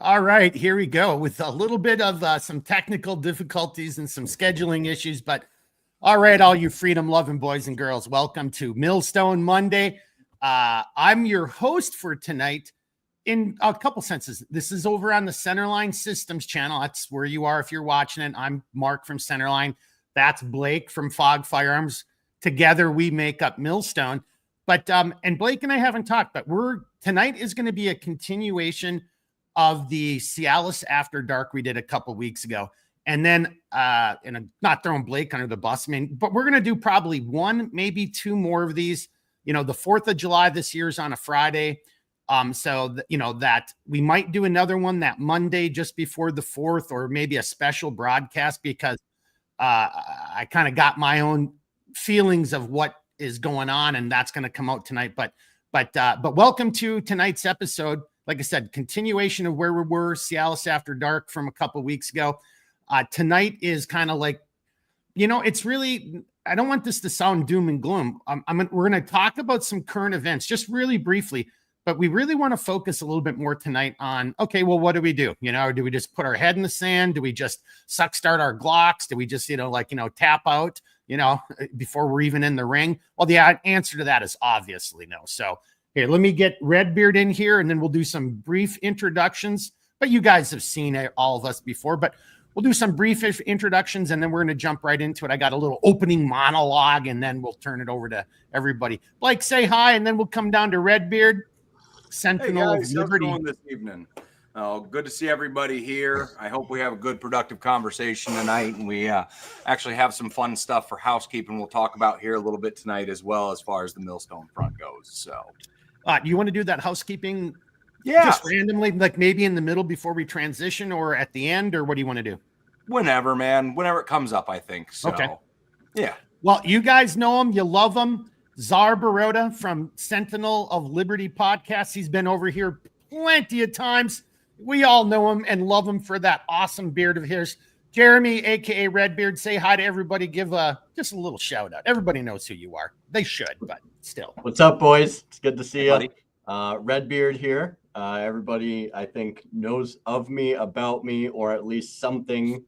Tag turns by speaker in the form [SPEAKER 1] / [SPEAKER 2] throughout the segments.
[SPEAKER 1] All right, here we go with a little bit of some technical difficulties and some scheduling issues. But all right, all you freedom loving boys and girls, welcome to Millstone Monday. I'm your host for tonight in a couple senses. This is over on the Centerline Systems channel. That's where you are if you're watching it. I'm Mark from Centerline. That's Blake from Fog Firearms. Together we make up Millstone. But and Blake and I haven't talked, but tonight is going to be a continuation of the CLS After Dark we did a couple weeks ago. And then, and I'm not throwing Blake under the bus, but we're going to do probably one, maybe two more of these. You know, the 4th of July this year is on a Friday. That we might do another one that Monday just before the 4th, or maybe a special broadcast, because I kind of got my own feelings of what is going on, and that's going to come out tonight. But welcome to tonight's episode. Like I said, continuation of where we were, CLS After Dark from a couple weeks ago. Tonight is kind of like, it's really, I don't want this to sound doom and gloom. We're going to talk about some current events just really briefly, but we really want to focus a little bit more tonight on, okay, well, what do we do? Or do we just put our head in the sand? Do we just start our Glocks? Do we just, tap out, before we're even in the ring? Well, the answer to that is obviously no. So here, let me get Redbeard in here, and then we'll do some brief introductions. But you guys have seen all of us before, but we'll do some brief introductions, and then we're going to jump right into it. I got a little opening monologue, and then we'll turn it over to everybody. Blake, say hi, and then we'll come down to Redbeard, Sentinel of Liberty.
[SPEAKER 2] How's it going this evening? Good to see everybody here. I hope we have a good, productive conversation tonight, and we actually have some fun stuff for housekeeping we'll talk about here a little bit tonight, as well, as far as the Millstone front goes. So,
[SPEAKER 1] you want to do that housekeeping?
[SPEAKER 2] Yeah,
[SPEAKER 1] just randomly, like maybe in the middle before we transition, or at the end, or what do you want to do?
[SPEAKER 2] Whenever, man. Whenever it comes up, I think. So,
[SPEAKER 1] okay.
[SPEAKER 2] Yeah.
[SPEAKER 1] Well, you guys know him. You love him. Czar Baroda from Sentinel of Liberty podcast. He's been over here plenty of times. We all know him and love him for that awesome beard of his. Jeremy, a.k.a. Redbeard, say hi to everybody. Give just a little shout out. Everybody knows who you are. They should, but still.
[SPEAKER 3] What's up, boys? It's good to see you. Redbeard here. Everybody, I think, knows of me, about me, or at least something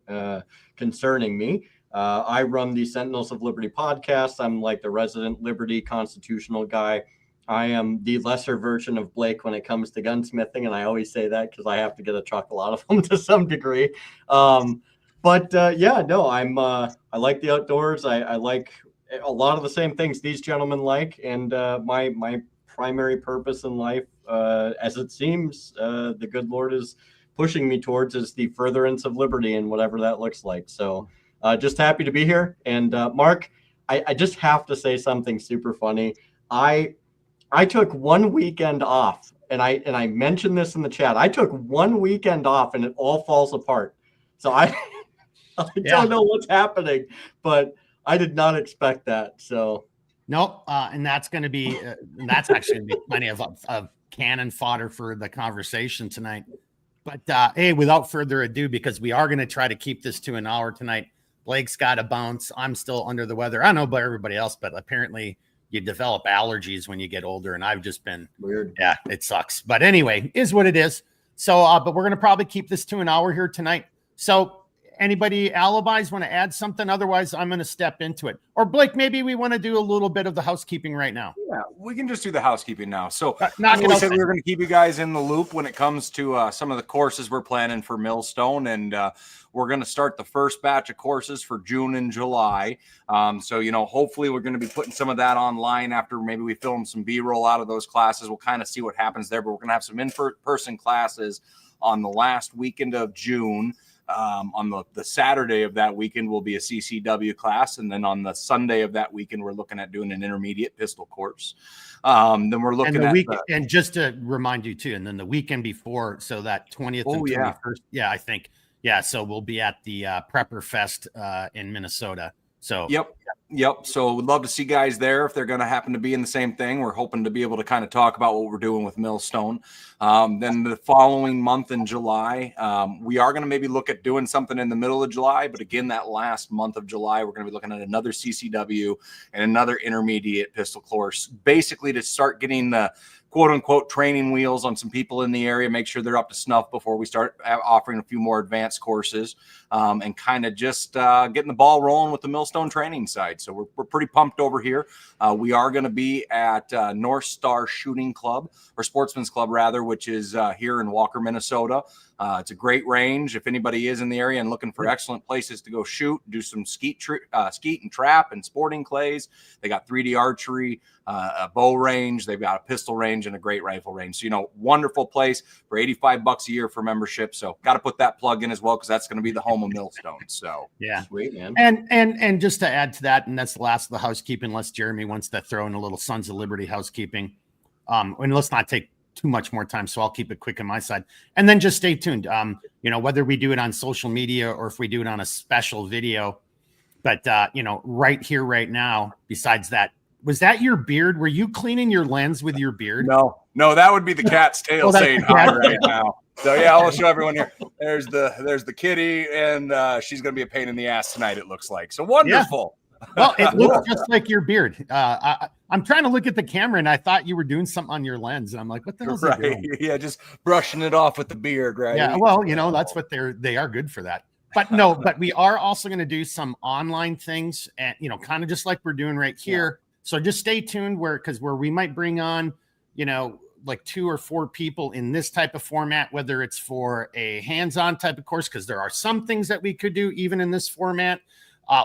[SPEAKER 3] concerning me. I run the Sentinels of Liberty podcast. I'm like the resident Liberty constitutional guy. I am the lesser version of Blake when it comes to gunsmithing, and I always say that because I have to get a truck a lot of them to some degree. I like the outdoors. I like a lot of the same things these gentlemen like, and my primary purpose in life, as it seems, the good Lord is pushing me towards, is the furtherance of liberty, and whatever that looks like. So just happy to be here. And Mark, I just have to say something super funny. I took one weekend off, and I mentioned this in the chat. I took one weekend off, and it all falls apart. So I don't know what's happening, but I did not expect that. So
[SPEAKER 1] nope, and that's going to be that's actually going to be plenty of cannon fodder for the conversation tonight. But hey, without further ado, because we are going to try to keep this to an hour tonight. Blake's got to bounce. I'm still under the weather. I don't know about everybody else, but apparently you develop allergies when you get older, and I've just been
[SPEAKER 3] weird.
[SPEAKER 1] Yeah, it sucks. But anyway, is what it is. So, but we're going to probably keep this to an hour here tonight. So anybody alibis want to add something? Otherwise, I'm going to step into it. Or Blake, maybe we want to do a little bit of the housekeeping right now.
[SPEAKER 2] Yeah, we can just do the housekeeping now. So
[SPEAKER 1] we
[SPEAKER 2] said we were going to keep you guys in the loop when it comes to some of the courses we're planning for Millstone, and we're going to start the first batch of courses for June and July. Hopefully we're going to be putting some of that online after maybe we film some B-roll out of those classes. We'll kind of see what happens there, but we're going to have some in-person classes on the last weekend of June. On the Saturday of that weekend will be a CCW class, and then on the Sunday of that weekend we're looking at doing an intermediate pistol course. Then we're looking at
[SPEAKER 1] and just to remind you too, and then the weekend before, so that 20th and 21st, I think, so we'll be at the Prepper Fest in Minnesota. So
[SPEAKER 2] Yep. So we'd love to see guys there if they're going to happen to be in the same thing. We're hoping to be able to kind of talk about what we're doing with Millstone. Then the following month in July, we are going to maybe look at doing something in the middle of July. But again, that last month of July, we're going to be looking at another CCW and another intermediate pistol course, basically to start getting the quote unquote training wheels on some people in the area, make sure they're up to snuff before we start offering a few more advanced courses, and kind of just getting the ball rolling with the Millstone training side. So we're pretty pumped over here. We are going to be at North Star Shooting Club, or Sportsman's Club rather, which is here in Walker, Minnesota. It's a great range. If anybody is in the area and looking for excellent places to go shoot, do some skeet and trap and sporting clays, they got 3D archery, a bow range, they've got a pistol range and a great rifle range. So, you know, wonderful place for $85 a year for membership. So got to put that plug in as well, because that's going to be the home of Millstone. So
[SPEAKER 1] yeah,
[SPEAKER 3] sweet, man.
[SPEAKER 1] And just to add to that, and that's the last of the housekeeping, unless Jeremy wants to throw in a little Sons of Liberty housekeeping. And let's not take too much more time, so I'll keep it quick on my side. And then just stay tuned. You know, whether we do it on social media or if we do it on a special video, but you know, right here, right now, besides that, was that your beard? Were you cleaning your lens with your beard?
[SPEAKER 2] No, that would be the cat's tail saying hi right now. So yeah, I'll show everyone here. There's the kitty, and she's gonna be a pain in the ass tonight, it looks like. So wonderful.
[SPEAKER 1] Yeah. Well, it looks just like your beard. I'm trying to look at the camera, and I thought you were doing something on your lens, and I'm like, what the hell is he doing?
[SPEAKER 2] Yeah, just brushing it off with the beard, right?
[SPEAKER 1] Yeah, well, you know, that's what they are good for that. But no, but we are also going to do some online things, and you know, kind of just like we're doing right here. Yeah. So just stay tuned where we might bring on, you know, like 2 or 4 people in this type of format, whether it's for a hands-on type of course, because there are some things that we could do even in this format,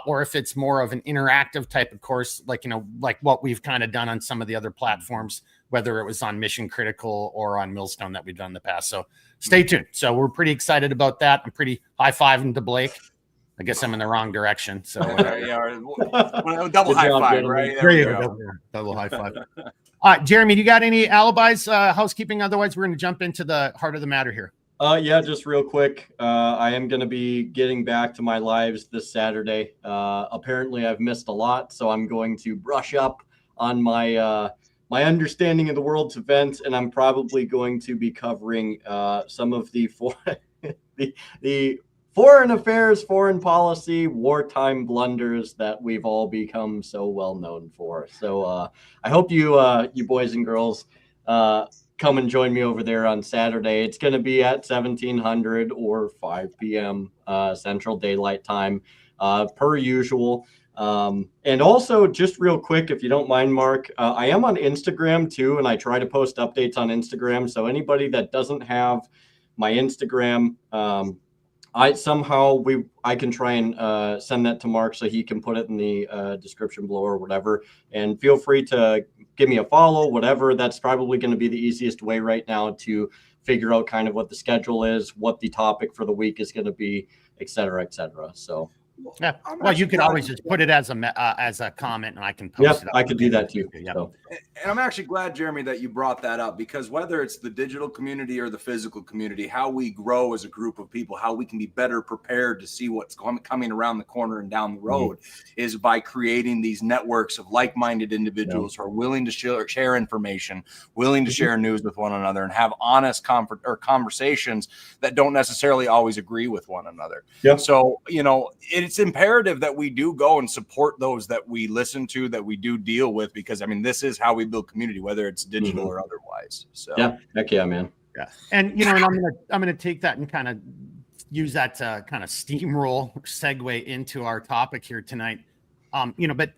[SPEAKER 1] or if it's more of an interactive type of course, like, you know, like what we've kind of done on some of the other platforms, whether it was on Mission Critical or on Millstone that we've done in the past. So stay tuned. So we're pretty excited about that. I'm pretty high-fiving to Blake. I guess I'm in the wrong direction. So
[SPEAKER 2] double high five, right?
[SPEAKER 1] There you go. Double high five. Jeremy, do you got any alibis, housekeeping? Otherwise, we're going to jump into the heart of the matter here.
[SPEAKER 3] Yeah, just real quick. I am going to be getting back to my lives this Saturday. Apparently, I've missed a lot, so I'm going to brush up on my my understanding of the world's events, and I'm probably going to be covering some of the foreign affairs, foreign policy, wartime blunders that we've all become so well known for. So I hope you boys and girls come and join me over there on Saturday. It's going to be at 1700 or 5 p.m. Central Daylight Time, per usual. And also, just real quick, if you don't mind, Mark, I am on Instagram too, and I try to post updates on Instagram. So anybody that doesn't have my Instagram, I can try and send that to Mark so he can put it in the description below or whatever. And feel free to give me a follow, whatever. That's probably going to be the easiest way right now to figure out kind of what the schedule is, what the topic for the week is going to be, et cetera, et cetera. So.
[SPEAKER 1] Yeah. Well, you could always just put it as a comment, and I can post it.
[SPEAKER 3] I could do that too.
[SPEAKER 1] Yeah.
[SPEAKER 3] So.
[SPEAKER 2] And I'm actually glad, Jeremy, that you brought that up, because whether it's the digital community or the physical community, how we grow as a group of people, how we can be better prepared to see what's coming around the corner and down the road, is by creating these networks of like-minded individuals who are willing to share information, willing to share news with one another, and have honest conversations that don't necessarily always agree with one another.
[SPEAKER 3] Yeah.
[SPEAKER 2] So, you know, it's imperative that we do go and support those that we listen to, that we do deal with, because I mean, this is how we build community, whether it's digital or otherwise. So
[SPEAKER 3] yeah, heck yeah, man.
[SPEAKER 1] Yeah. And you know, and I'm gonna take that and kind of use that to kind of steamroll segue into our topic here tonight. You know, but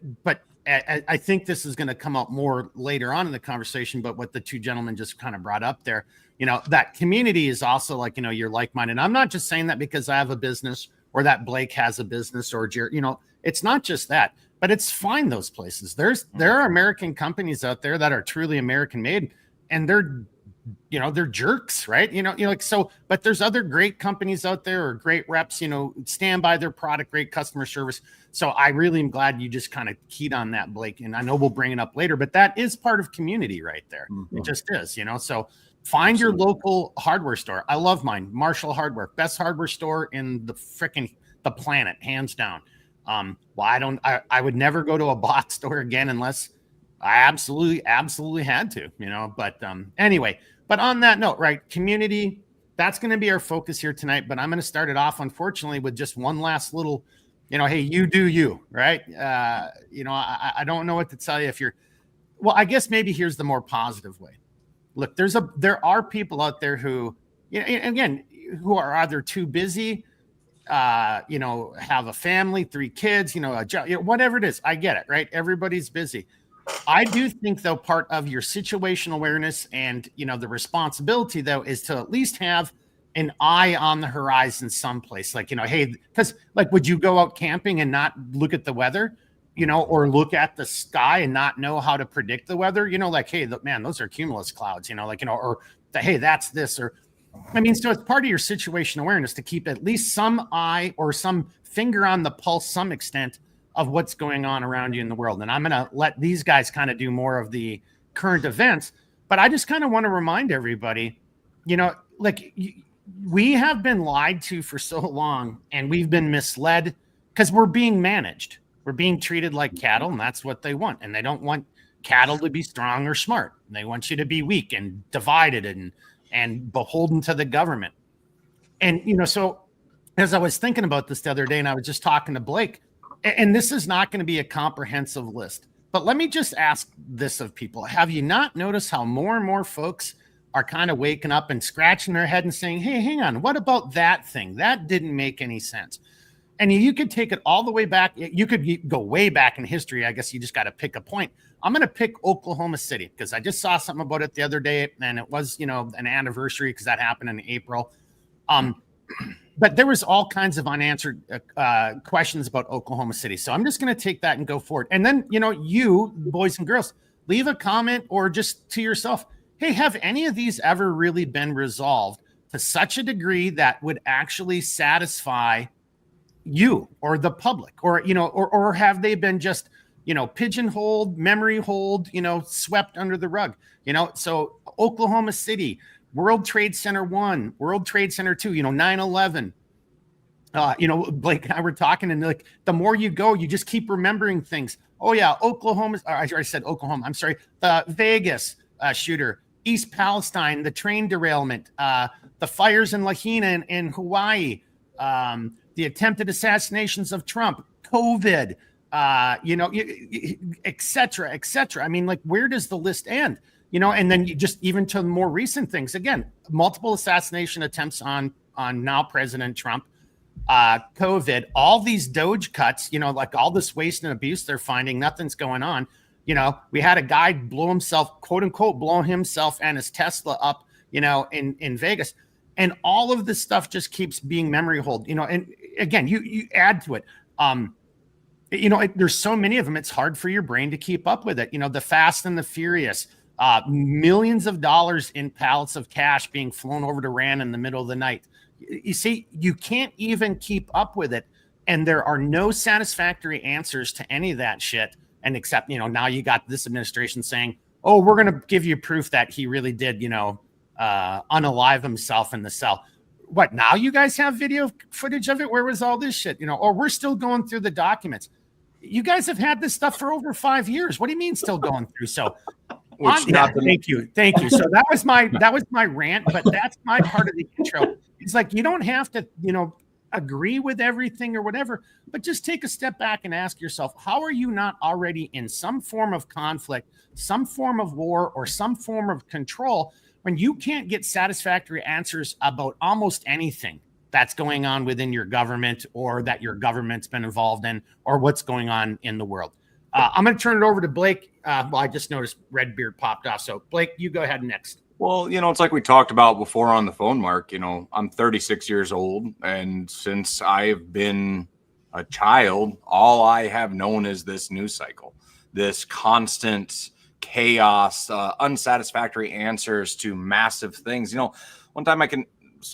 [SPEAKER 1] I think this is going to come up more later on in the conversation, but what the two gentlemen just kind of brought up there, you know, that community is also like, you know, you're like-minded. I'm not just saying that because I have a business or that Blake has a business or Jared, you know, it's not just that, but it's find those places. There are American companies out there that are truly American made, and they're jerks, right? You know, like, so, but there's other great companies out there or great reps, you know, stand by their product, great customer service. So I really am glad you just kind of keyed on that, Blake. And I know we'll bring it up later, but that is part of community right there. It just is, you know, so find your local hardware store. I love mine, Marshall Hardware, best hardware store in the planet, hands down. Well, I would never go to a box store again unless I absolutely had to, you know, but anyway, but on that note, right, community, that's going to be our focus here tonight, but I'm going to start it off, unfortunately, with just one last little, you know, hey, you do you, right? You know, I don't know what to tell you well, I guess maybe here's the more positive way. look, there are people out there who, you know, again, who are either too busy, you know, have a family, 3 kids, you know, a job, you know, whatever it is. I get it, right? Everybody's busy. I do think, though, part of your situational awareness and, you know, the responsibility, though, is to at least have an eye on the horizon someplace. Like, you know, hey, because like, would you go out camping and not look at the weather, you know, or look at the sky and not know how to predict the weather? You know, like, hey, man, those are cumulus clouds, you know, like, you know, or hey, that's this, or I mean, so it's part of your situational awareness to keep at least some eye or some finger on the pulse, some extent of what's going on around you in the world. And I'm going to let these guys kind of do more of the current events, but I just kind of want to remind everybody, you know, like we have been lied to for so long and we've been misled because we're being managed. We're being treated like cattle, and that's what they want. And they don't want cattle to be strong or smart. They want you to be weak and divided and beholden to the government. And, you know, so as I was thinking about this the other day, and I was just talking to Blake, and this is not going to be a comprehensive list, but let me just ask this of people. Have you not noticed how more and more folks are kind of waking up and scratching their head and saying, hey, hang on, what about that thing? That didn't make any sense. And you could take it all the way back. You could go way back in history. I guess you just got to pick a point. I'm going to pick Oklahoma City because I just saw something about it the other day, and it was, you know, an anniversary because that happened in April. But there was all kinds of unanswered questions about Oklahoma City. So I'm just going to take that and go forward. And then, you know, you boys and girls, leave a comment or just to yourself, hey, have any of these ever really been resolved to such a degree that would actually satisfy you or the public, or, you know, or have they been just, you know, pigeonholed, memory hold, you know, swept under the rug, you know? So Oklahoma City, World Trade Center 1, World Trade Center 2, you know, 9/11, you know, Blake and I were talking, and like, the more you go, you just keep remembering things. Oh yeah. Oklahoma. I said Oklahoma. I'm sorry. The Vegas shooter, East Palestine, the train derailment, the fires in Lahaina in Hawaii, the attempted assassinations of Trump, COVID, you know, et cetera, et cetera. I mean, like, where does the list end? You know, and then you just even to more recent things, again, multiple assassination attempts on now President Trump, COVID, all these Doge cuts, you know, like all this waste and abuse they're finding, nothing's going on. You know, we had a guy blow himself, quote unquote, blow himself and his Tesla up, you know, in Vegas. And all of this stuff just keeps being memory hold, you know, and again, you add to it. You know, there's so many of them, it's hard for your brain to keep up with it. You know, the Fast and the Furious, millions of dollars in pallets of cash being flown over to Iran in the middle of the night. You see, you can't even keep up with it. And there are no satisfactory answers to any of that shit. And except, you know, now you got this administration saying, oh, we're going to give you proof that he really did, you know, unalive himself in the cell. What, now you guys have video footage of it? Where was all this shit? You know, or we're still going through the documents. You guys have had this stuff for over 5 years. What do you mean still going through? So thank you. So that was my rant, but that's my part of the intro. It's like, you don't have to, you know, agree with everything or whatever, but just take a step back and ask yourself, how are you not already in some form of conflict, some form of war, or some form of control when you can't get satisfactory answers about almost anything that's going on within your government or that your government's been involved in, or what's going on in the world? I'm going to turn it over to Blake. Well, I just noticed Redbeard popped off. So Blake, you go ahead next.
[SPEAKER 2] Well, you know, it's like we talked about before on the phone, Mark. You know, I'm 36 years old, and since I've been a child, all I have known is this news cycle, this constant chaos, unsatisfactory answers to massive things. You know, one time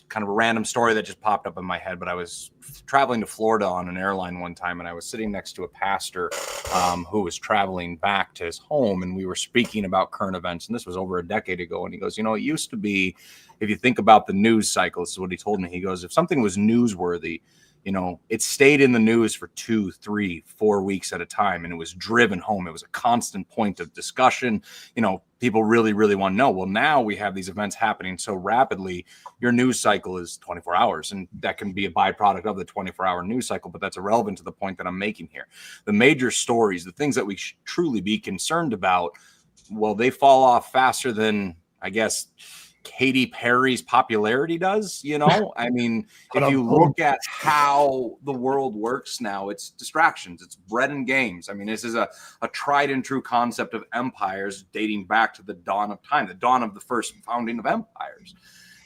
[SPEAKER 2] kind of a random story that just popped up in my head, but I was traveling to Florida on an airline one time, and I was sitting next to a pastor who was traveling back to his home, and we were speaking about current events, and this was over a decade ago. And he goes, you know, it used to be, if you think about the news cycle, this is what he told me. He goes, if something was newsworthy, you know, it stayed in the news for 2, 3, 4 weeks at a time, and it was driven home. It was a constant point of discussion. You know, people really, really want to know. Well, now we have these events happening so rapidly. Your news cycle is 24 hours, and that can be a byproduct of the 24-hour news cycle, but that's irrelevant to the point that I'm making here. The major stories, the things that we should truly be concerned about, well, they fall off faster than I guess, Katy Perry's popularity does, I mean, if you look at how the world works now, it's distractions, it's bread and games. I mean, this is a tried and true concept of empires dating back to the dawn of time, the dawn of the first founding of empires.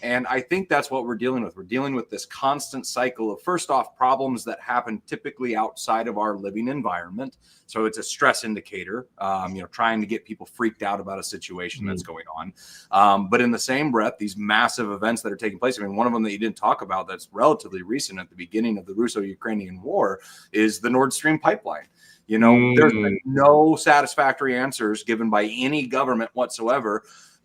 [SPEAKER 2] And I think that's what we're dealing with. We're dealing with this constant cycle of, first off, problems that happen typically outside of our living environment. So it's a stress indicator, trying to get people freaked out about a situation that's going on. But in the same breath, these massive events that are taking place, I mean, one of them that you didn't talk about that's relatively recent at the beginning of the Russo-Ukrainian war is the Nord Stream pipeline. There's been no satisfactory answers given by any government whatsoever.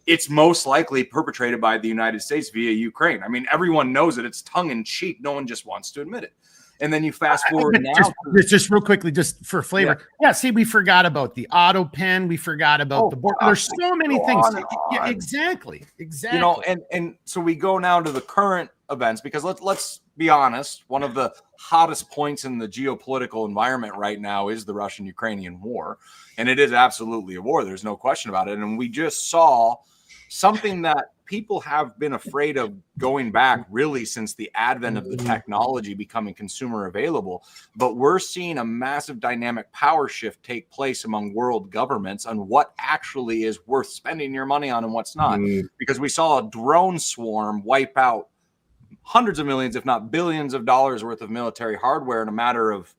[SPEAKER 2] It's most likely perpetrated by the United States via Ukraine. I mean, everyone knows it. It's tongue in cheek. No one just wants to admit it. And then you fast forward now.
[SPEAKER 1] Just real quickly, just for flavor. Yeah. See, we forgot about the auto pen. We forgot about the board. There's so many things. Yeah, exactly.
[SPEAKER 2] And so we go now to the current events, because let's be honest. One of the hottest points in the geopolitical environment right now is the Russian-Ukrainian war. And it is absolutely a war. There's no question about it. And we just saw something that people have been afraid of going back really since the advent of the technology becoming consumer available. But we're seeing a massive dynamic power shift take place among world governments on what actually is worth spending your money on and what's not. Because we saw a drone swarm wipe out hundreds of millions, if not billions of dollars worth of military hardware in a matter of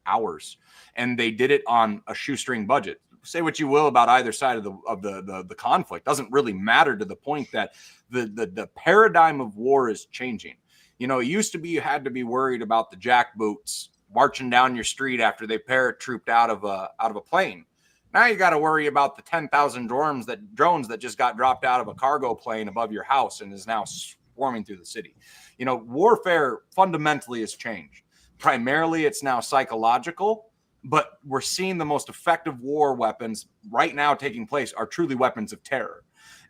[SPEAKER 2] hours. And they did it on a shoestring budget. Say what you will about either side of the conflict, doesn't really matter, to the point that the paradigm of war is changing. It used to be you had to be worried about the jackboots marching down your street after they paratrooped out of a plane. Now you got to worry about the 10,000 drones that just got dropped out of a cargo plane above your house and is now swarming through the city. Warfare fundamentally has changed. Primarily, it's now psychological. But we're seeing the most effective war weapons right now taking place are truly weapons of terror.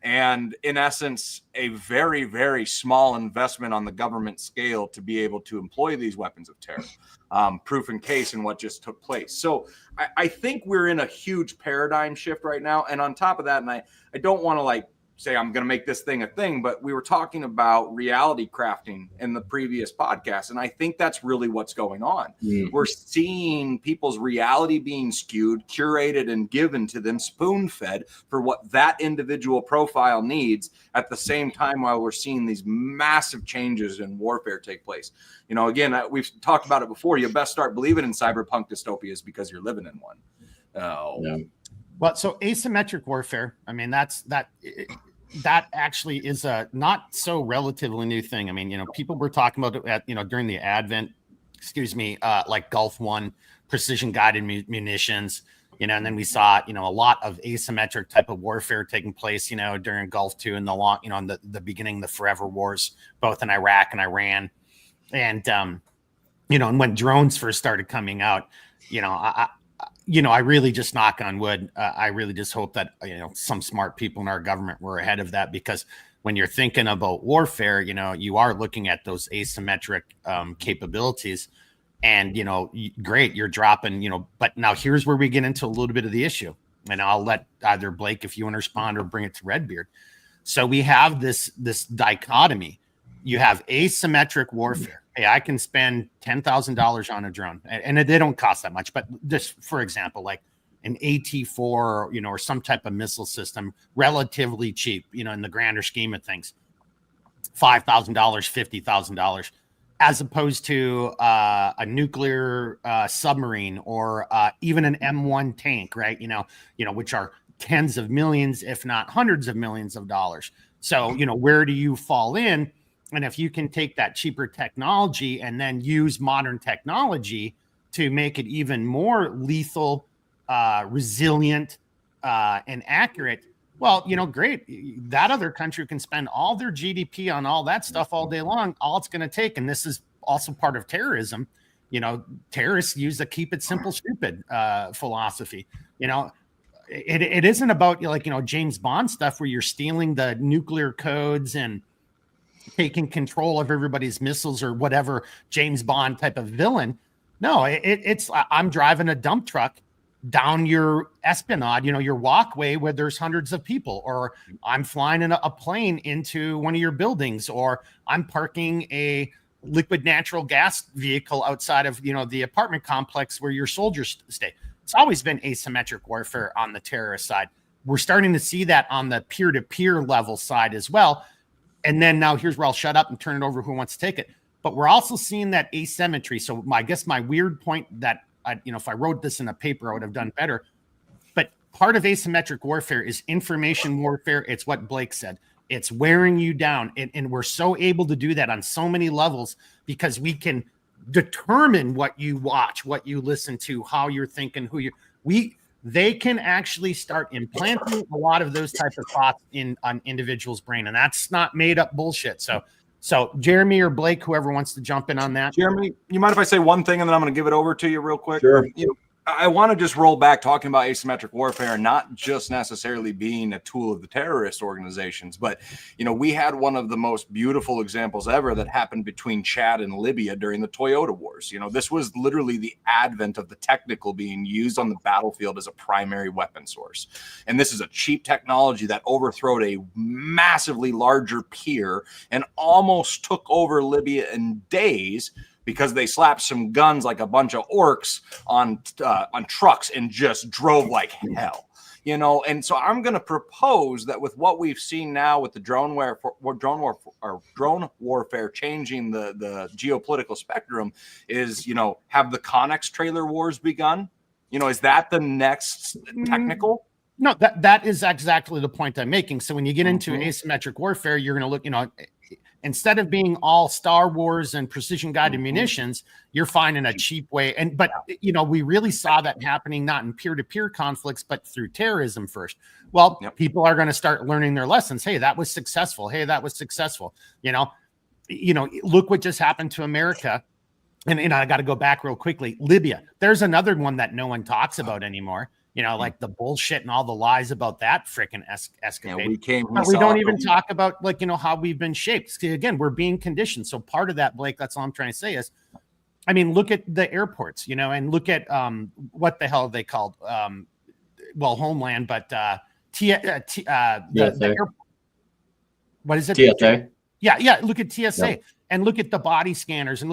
[SPEAKER 2] And in essence, a very, very small investment on the government scale to be able to employ these weapons of terror. Proof in case in what just took place. So I think we're in a huge paradigm shift right now. And on top of that, and I don't want to say I'm going to make this thing a thing, but we were talking about reality crafting in the previous podcast. And I think that's really what's going on. We're seeing people's reality being skewed, curated, and given to them, spoon-fed for what that individual profile needs, at the same time while we're seeing these massive changes in warfare take place. Again, we've talked about it before. You best start believing in cyberpunk dystopias because you're living in one.
[SPEAKER 1] Well, so asymmetric warfare, I mean, that actually is a not so relatively new thing. I mean, people were talking about it during the advent, like Gulf One precision guided munitions, and then we saw, a lot of asymmetric type of warfare taking place, during Gulf Two and the beginning of the forever wars, both in Iraq and Iran. And, and when drones first started coming out, I really just, knock on wood, I really just hope that, some smart people in our government were ahead of that, because when you're thinking about warfare, you are looking at those asymmetric capabilities, and, great, you're dropping, but now here's where we get into a little bit of the issue, and I'll let either Blake, if you want to respond, or bring it to Redbeard. So we have this dichotomy. You have asymmetric warfare. Hey, I can spend $10,000 on a drone, and they don't cost that much. But just for example, like an AT-4, or some type of missile system, relatively cheap, in the grander scheme of things, $5,000, $50,000, as opposed to a nuclear submarine, or even an M1 tank, right? Which are tens of millions, if not hundreds of millions of dollars. So, where do you fall in? And if you can take that cheaper technology and then use modern technology to make it even more lethal, resilient, and accurate, well, great. That other country can spend all their GDP on all that stuff all day long. All it's going to take, and this is also part of terrorism, terrorists use the keep it simple, stupid philosophy. It isn't about James Bond stuff where you're stealing the nuclear codes and taking control of everybody's missiles or whatever James Bond type of villain. No, it's I'm driving a dump truck down your esplanade, your walkway where there's hundreds of people, or I'm flying in a plane into one of your buildings, or I'm parking a liquid natural gas vehicle outside of, the apartment complex where your soldiers stay. It's always been asymmetric warfare on the terrorist side. We're starting to see that on the peer-to-peer level side as well. And then now here's where I'll shut up and turn it over who wants to take it. But we're also seeing that asymmetry. So I guess my weird point that if I wrote this in a paper, I would have done better. But part of asymmetric warfare is information warfare. It's what Blake said. It's wearing you down. And we're so able to do that on so many levels because we can determine what you watch, what you listen to, how you're thinking, they can actually start implanting a lot of those types of thoughts on individuals' brain. And that's not made up bullshit. So Jeremy or Blake, whoever wants to jump in on that.
[SPEAKER 2] Jeremy, you mind if I say one thing and then I'm going to give it over to you real quick?
[SPEAKER 3] Sure.
[SPEAKER 2] I want to just roll back talking about asymmetric warfare, not just necessarily being a tool of the terrorist organizations, but, we had one of the most beautiful examples ever that happened between Chad and Libya during the Toyota Wars. This was literally the advent of the technical being used on the battlefield as a primary weapon source. And this is a cheap technology that overthrew a massively larger peer and almost took over Libya in days, because they slapped some guns like a bunch of orcs on trucks and just drove like hell, And so I'm going to propose that with what we've seen now with the drone warfare changing the geopolitical spectrum is, have the Connex trailer wars begun? Is that the next technical?
[SPEAKER 1] No, that is exactly the point I'm making. So when you get into asymmetric warfare, you're going to look, instead of being all Star Wars and precision guided munitions, you're finding a cheap way. But we really saw that happening not in peer-to-peer conflicts, but through terrorism first. Well, people are going to start learning their lessons. Hey, that was successful. Hey, that was successful. Look what just happened to America. And I got to go back real quickly. Libya. There's another one that no one talks about anymore. Like the bullshit and all the lies about that freaking escapade. But we don't even talk about how we've been shaped. See, again, we're being conditioned. So part of that, Blake, that's all I'm trying to say is, look at the airports, and look at what the hell are they called? Homeland, but the airport. What is it?
[SPEAKER 3] TSA.
[SPEAKER 1] Yeah. Look at TSA and look at the body scanners and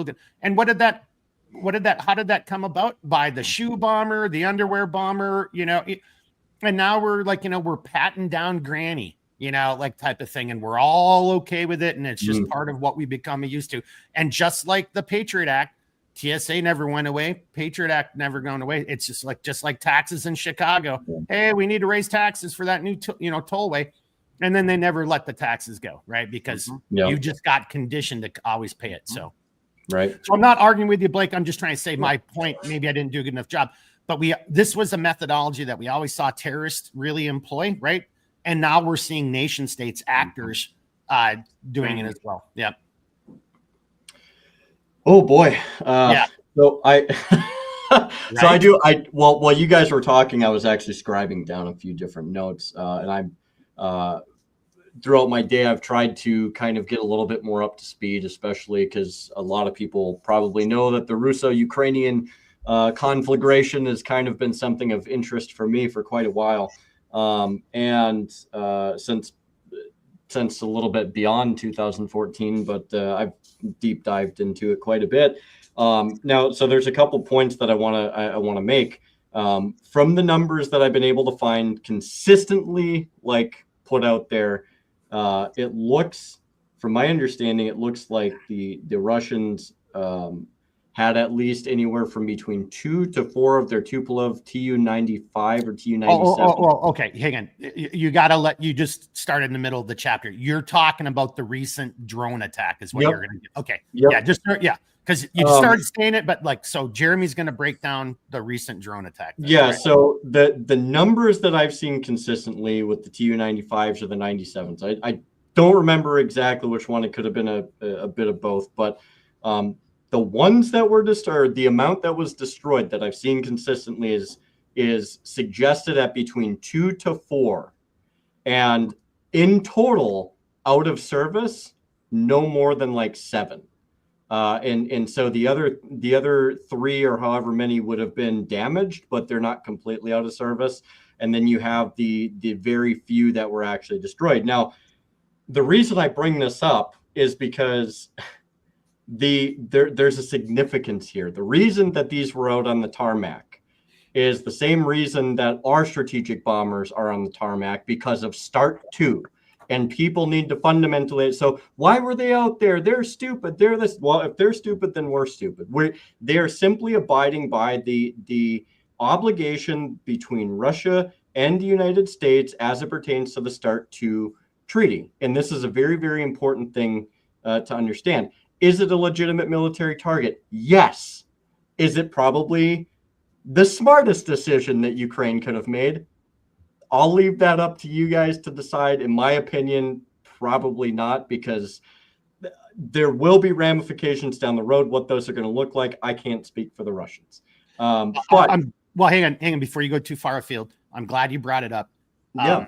[SPEAKER 1] how did that come about? By the shoe bomber, the underwear bomber, and now we're we're patting down granny, type of thing. And we're all okay with it. And it's just part of what we become used to. And just like the Patriot Act, TSA never went away. Patriot Act never gone away. It's just like taxes in Chicago. Hey, we need to raise taxes for that new, tollway. And then they never let the taxes go, right? Because you just got conditioned to always pay it. So.
[SPEAKER 3] Right.
[SPEAKER 1] So I'm not arguing with you, Blake. I'm just trying to say my point. Maybe I didn't do a good enough job, but this was a methodology that we always saw terrorists really employ, right? And now we're seeing nation states actors doing it as well. Yeah.
[SPEAKER 3] Oh boy. So while you guys were talking, I was actually scribing down a few different notes, and I'm throughout my day, I've tried to kind of get a little bit more up to speed, especially because a lot of people probably know that the Russo-Ukrainian conflagration has kind of been something of interest for me for quite a while. And since a little bit beyond 2014, but I've deep dived into it quite a bit. Now, so there's a couple points that I want to make from the numbers that I've been able to find consistently, put out there. It looks, from my understanding, it looks like the Russians had at least anywhere from between 2 to 4 of their Tupolev Tu-95 or Tu-97.
[SPEAKER 1] Okay. Hang on. You just started in the middle of the chapter. You're talking about the recent drone attack is what you're going to do. Okay. Yep. Because you started saying it, but so Jeremy's going to break down the recent drone attack.
[SPEAKER 3] Right? So the numbers that I've seen consistently with the Tu-95s or the 97s, I don't remember exactly which one. It could have been a bit of both, but the ones that were destroyed, the amount that was destroyed that I've seen consistently is suggested at between 2 to 4, and in total out of service, no more than 7. And so the other three or however many would have been damaged, but they're not completely out of service. And then you have the very few that were actually destroyed. Now, the reason I bring this up is because there's a significance here. The reason that these were out on the tarmac is the same reason that our strategic bombers are on the tarmac, because of Start 2. And people need to fundamentally. So why were they out there? They're stupid. They're this. Well, if they're stupid, then we're stupid. They are simply abiding by the obligation between Russia and the United States as it pertains to the Start 2 treaty. And this is a very, very important thing to understand. Is it a legitimate military target? Yes. Is it probably the smartest decision that Ukraine could have made? I'll leave that up to you guys to decide. In my opinion, probably not, because there will be ramifications down the road. What those are going to look like, I can't speak for the Russians. But
[SPEAKER 1] well, hang on before you go too far afield. I'm glad you brought it up.
[SPEAKER 3] Yeah.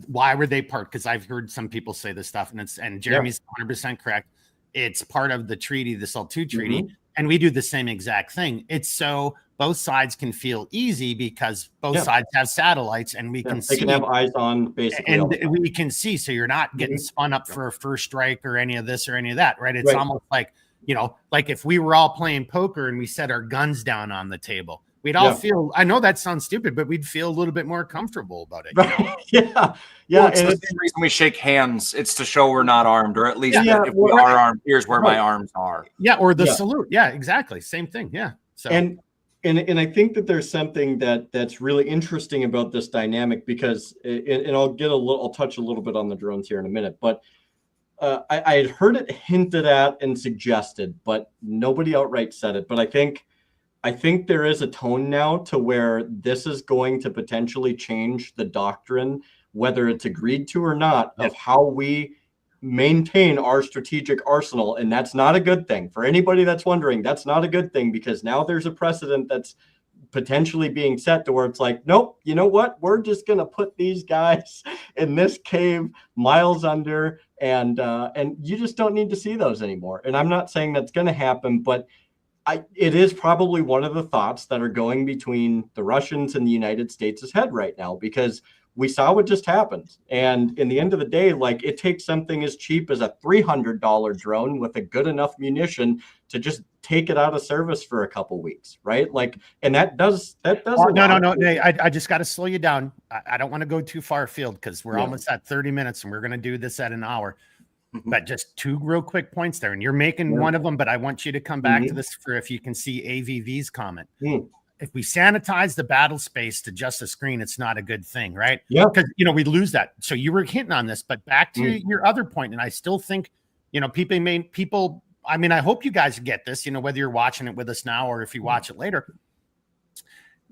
[SPEAKER 1] Why were they part? Because I've heard some people say this stuff, and Jeremy's 100% correct. It's part of the treaty, the SALT-2 treaty, and we do the same exact thing. It's so both sides can feel easy because both sides have satellites, and we can see.
[SPEAKER 3] They can have eyes on, basically.
[SPEAKER 1] And we can see, so you're not getting spun up for a first strike or any of this or any of that, right? It's almost like, like if we were all playing poker and we set our guns down on the table, we'd all feel, I know that sounds stupid, but we'd feel a little bit more comfortable about it.
[SPEAKER 3] Right. Yeah.
[SPEAKER 2] Well, it's the same reason we shake hands. It's to show we're not armed, or at least if we are armed, here's where my arms are.
[SPEAKER 1] Yeah, or the salute. Yeah, exactly. Same thing. Yeah. So
[SPEAKER 3] and I think that there's something that's really interesting about this dynamic, because and I'll touch a little bit on the drones here in a minute, but I had heard it hinted at and suggested, but nobody outright said it. But I think there is a tone now to where this is going to potentially change the doctrine, whether it's agreed to or not, of how we maintain our strategic arsenal. And that's not a good thing. For anybody that's wondering, that's not a good thing, because now there's a precedent that's potentially being set to where it's like, nope, you know what? We're just going to put these guys in this cave miles under, and you just don't need to see those anymore. And I'm not saying that's going to happen, but it is probably one of the thoughts that are going between the Russians and the United States' head right now, because we saw what just happened. And in the end of the day, like, it takes something as cheap as a $300 drone with a good enough munition to just take it out of service for a couple weeks, right? Like, and that does.
[SPEAKER 1] No. I just got to slow you down. I don't want to go too far afield, because we're almost at 30 minutes and we're going to do this at an hour. But just two real quick points there, and you're making one of them, but I want you to come back to this for if you can see AVV's comment. If we sanitize the battle space to just a screen, it's not a good thing, right?
[SPEAKER 3] Yeah.
[SPEAKER 1] Because, we lose that. So you were hinting on this, but back to your other point, and I still think, people, I mean, I hope you guys get this, whether you're watching it with us now or if you watch it later.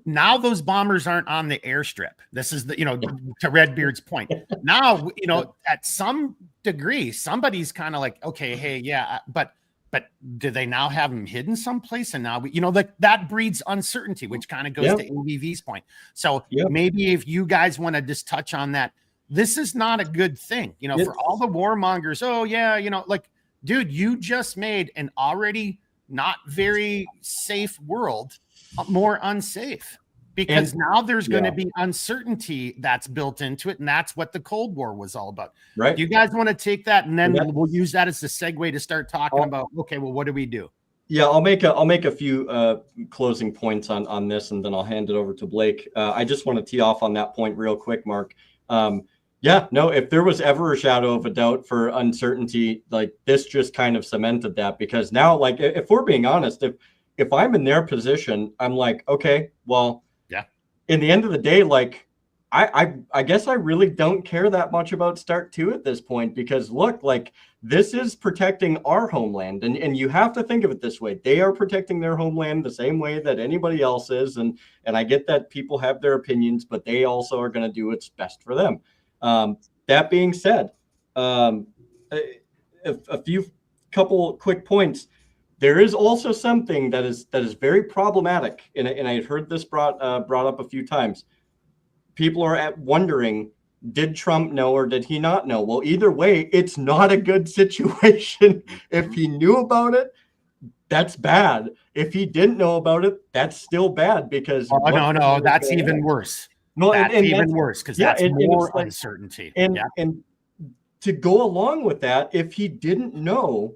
[SPEAKER 1] Now those bombers aren't on the airstrip. This is to Redbeard's point. Now, at some degree, somebody's kind of like, okay, hey, yeah, but do they now have them hidden someplace? And now that breeds uncertainty, which kind of goes to AVV's point. So maybe if you guys want to just touch on that, this is not a good thing, for all the warmongers. Oh yeah, dude, you just made an already not very safe world more unsafe, because now there's going to be uncertainty that's built into it, and that's what the Cold War was all about. Right? You guys want to take that, and then we'll use that as the segue to start talking about, okay, well, what do we do?
[SPEAKER 3] Yeah, I'll make a few closing points on this, and then I'll hand it over to Blake. I just want to tee off on that point real quick, Mark. If there was ever a shadow of a doubt for uncertainty, like, this just kind of cemented that, because now, like, if we're being honest, if I'm in their position, I'm like, okay, well, in the end of the day, like, I guess I really don't care that much about Start 2 at this point, because look, like, this is protecting our homeland, and you have to think of it this way. They are protecting their homeland the same way that anybody else is, and I get that people have their opinions, but they also are going to do what's best for them. That being said, a couple quick points. There is also something that is very problematic, and I had heard this brought up a few times. People are wondering, did Trump know or did he not know? Well, either way, it's not a good situation. If he knew about it, that's bad. If he didn't know about it, that's still bad because
[SPEAKER 1] Oh, no, that's even worse.
[SPEAKER 3] No,
[SPEAKER 1] That's
[SPEAKER 3] and
[SPEAKER 1] even
[SPEAKER 3] that's,
[SPEAKER 1] worse because
[SPEAKER 3] yeah,
[SPEAKER 1] that's
[SPEAKER 3] and
[SPEAKER 1] more
[SPEAKER 3] it's like,
[SPEAKER 1] uncertainty.
[SPEAKER 3] and
[SPEAKER 1] Yeah.
[SPEAKER 3] and to go along with that, if he didn't know,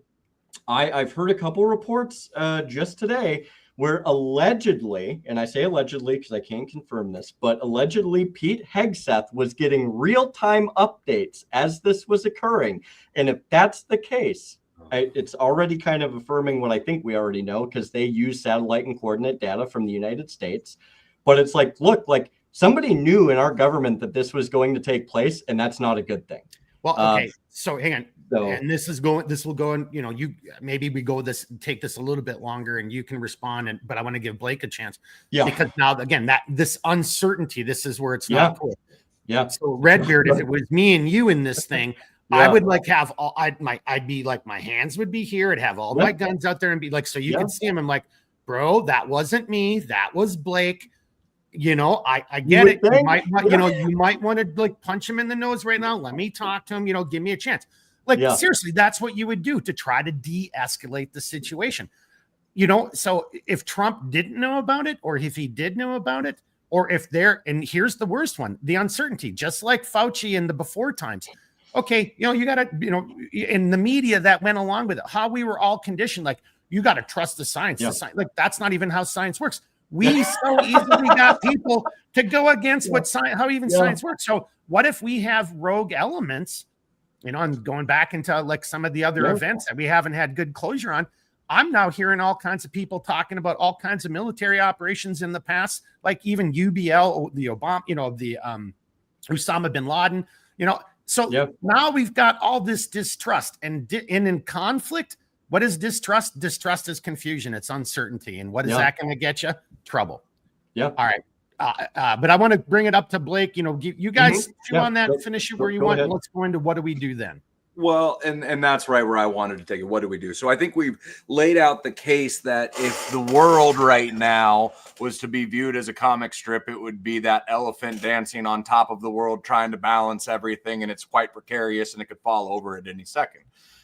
[SPEAKER 3] I've heard a couple reports just today where allegedly, and I say allegedly because I can't confirm this, but allegedly Pete Hegseth was getting real-time updates as this was occurring. And if that's the case, it's already kind of affirming what I think we already know because they use satellite and coordinate data from the United States. But it's like, look, like somebody knew in our government that this was going to take place, and that's not a good thing.
[SPEAKER 1] Well, okay. So hang on.
[SPEAKER 3] So,
[SPEAKER 1] and this will go in, you maybe we take this a little bit longer and you can respond, but I want to give Blake a chance.
[SPEAKER 3] yeah.
[SPEAKER 1] Because now again, this uncertainty, this is where it's
[SPEAKER 3] Yeah.
[SPEAKER 1] not cool.
[SPEAKER 3] Yeah.
[SPEAKER 1] So Redbeard, if it was me and you in this thing, I would like have all I'd be like, my hands would be here, I'd have all my guns out there and be like, so you could see him. I'm like, bro, that wasn't me, that was Blake. I get it. You might, you might want to like punch him in the nose right now. Let me talk to him, give me a chance. Like, seriously, that's what you would do to try to de-escalate the situation. So if Trump didn't know about it, or if he did know about it, or if and here's the worst one, the uncertainty, just like Fauci in the before times. Okay, you got to, in the media that went along with it, how we were all conditioned, like, you got to trust the science. The science. Like, that's not even how science works. We so easily got people to go against what science, how even science works. So what if we have rogue elements, and going back into like some of the other events that we haven't had good closure on? I'm now hearing all kinds of people talking about all kinds of military operations in the past, like even UBL, the Obama, the Osama bin Laden, So now we've got all this distrust and in conflict. What is distrust? Distrust is confusion. It's uncertainty. And what is that going to get you? Trouble.
[SPEAKER 3] Yeah.
[SPEAKER 1] All right. But I want to bring it up to Blake. You guys chew on that, finish it where you want. And let's go into what do we do then?
[SPEAKER 2] Well, and that's right where I wanted to take it. What do we do? So I think we've laid out the case that if the world right now was to be viewed as a comic strip, it would be that elephant dancing on top of the world, trying to balance everything. And it's quite precarious and it could fall over at any second.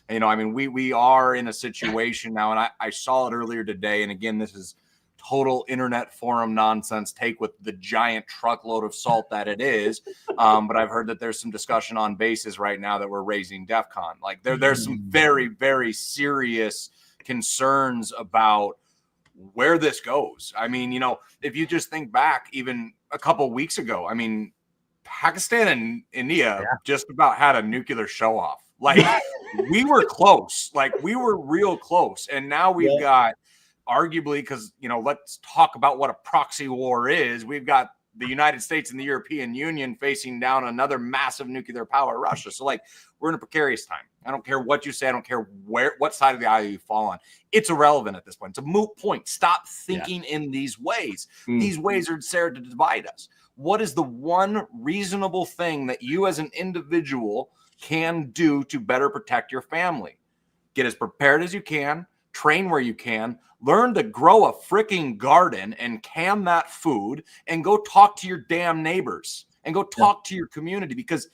[SPEAKER 2] We are in a situation now, and I saw it earlier today. And again, this is total internet forum nonsense take with the giant truckload of salt that it is. But I've heard that there's some discussion on bases right now that we're raising DEFCON. Like there's some very, very serious concerns about where this goes. If you just think back even a couple weeks ago, Pakistan and India just about had a nuclear show off. Like we were close, like we were real close. And now we've got arguably, because, let's talk about what a proxy war is. We've got the United States and the European Union facing down another massive nuclear power, Russia. So like we're in a precarious time. I don't care what you say. I don't care what side of the aisle you fall on. It's irrelevant at this point. It's a moot point. Stop thinking in these ways. These ways are there to divide us. What is the one reasonable thing that you as an individual can do to better protect your family? Get as prepared as you can, train where you can, learn to grow a freaking garden and can that food, and go talk to your damn neighbors and go talk to your community. Because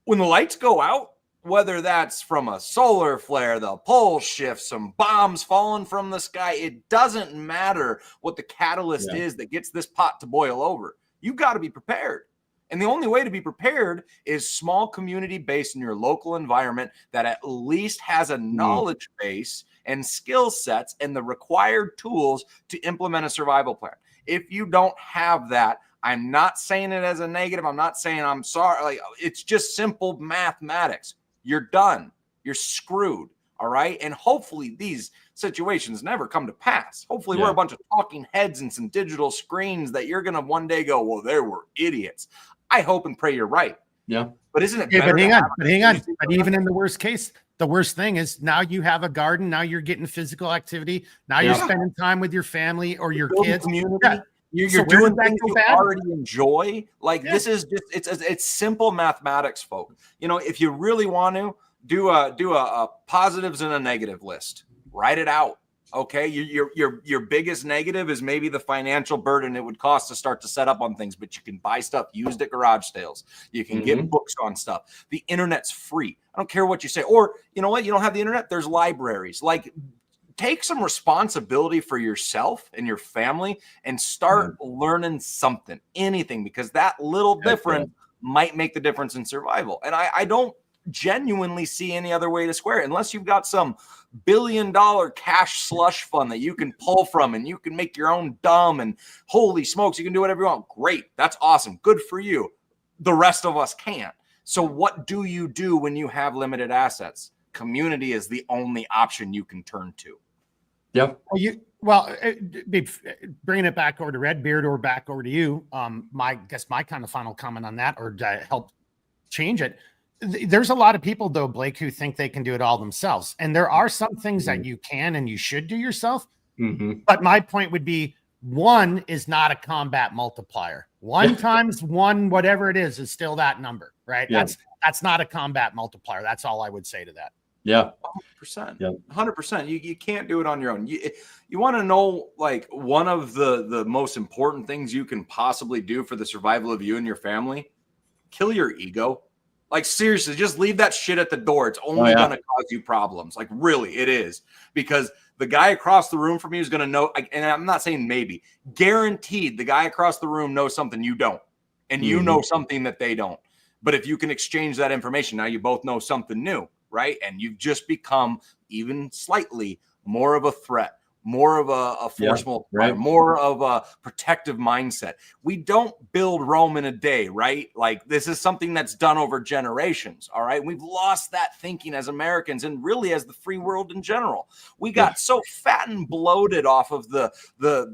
[SPEAKER 2] when the lights go out, whether that's from a solar flare, the pole shift, some bombs falling from the sky, it doesn't matter what the catalyst is that gets this pot to boil over. You've got to be prepared. And the only way to be prepared is small community based in your local environment that at least has a knowledge base and skill sets and the required tools to implement a survival plan. If you don't have that, I'm not saying it as a negative. I'm not saying I'm sorry. Like, it's just simple mathematics. You're done. You're screwed. All right. And hopefully these situations never come to pass. Hopefully we're a bunch of talking heads and some digital screens that you're going to one day go, well, there were idiots. I hope and pray you're right.
[SPEAKER 3] Yeah.
[SPEAKER 2] But isn't it better?
[SPEAKER 1] But hang on. But even in the worst case, the worst thing is now you have a garden. Now you're getting physical activity. Now you're spending time with your family or your kids.
[SPEAKER 2] Community. You're doing things you already enjoy. Like this is just it's simple mathematics, folk. If you really want to do a positives and a negative list, write it out. Okay, your biggest negative is maybe the financial burden it would cost to start to set up on things, but you can buy stuff used at garage sales. You can get books on stuff. The internet's free. I don't care what you say. Or you know what? You don't have the internet. There's libraries. Like take some responsibility for yourself and your family and start learning something, anything, because that little difference might make the difference in survival. And I don't genuinely see any other way to square it, unless you've got some billion-dollar cash slush fund that you can pull from and you can make your own dumb and holy smokes, you can do whatever you want. Great. That's awesome. Good for you. The rest of us can't. So what do you do when you have limited assets? Community is the only option you can turn to.
[SPEAKER 3] Yep.
[SPEAKER 1] Bringing it back over to Redbeard or back over to you. My kind of final comment on that, or to help change it. There's a lot of people though, Blake, who think they can do it all themselves. And there are some things that you can and you should do yourself. But my point would be, one is not a combat multiplier. 1 times 1, whatever it is still that number, right?
[SPEAKER 3] Yeah.
[SPEAKER 1] That's not a combat multiplier. That's all I would say to that.
[SPEAKER 3] Yeah.
[SPEAKER 2] 100%. Yeah. 100%. You can't do it on your own. You want to know, like, one of the most important things you can possibly do for the survival of you and your family? Kill your ego. Like, seriously, just leave that shit at the door. It's only going to cause you problems. Like, really, it is. Because the guy across the room from you is going to know, and I'm not saying maybe, guaranteed the guy across the room knows something you don't. And you know something that they don't. But if you can exchange that information, now you both know something new, right? And you've just become even slightly more of a threat, more of a force multiplier, more of a protective mindset. We don't build Rome in a day, right? Like, this is something that's done over generations, all right? We've lost that thinking as Americans and really as the free world in general. We got so fat and bloated off of the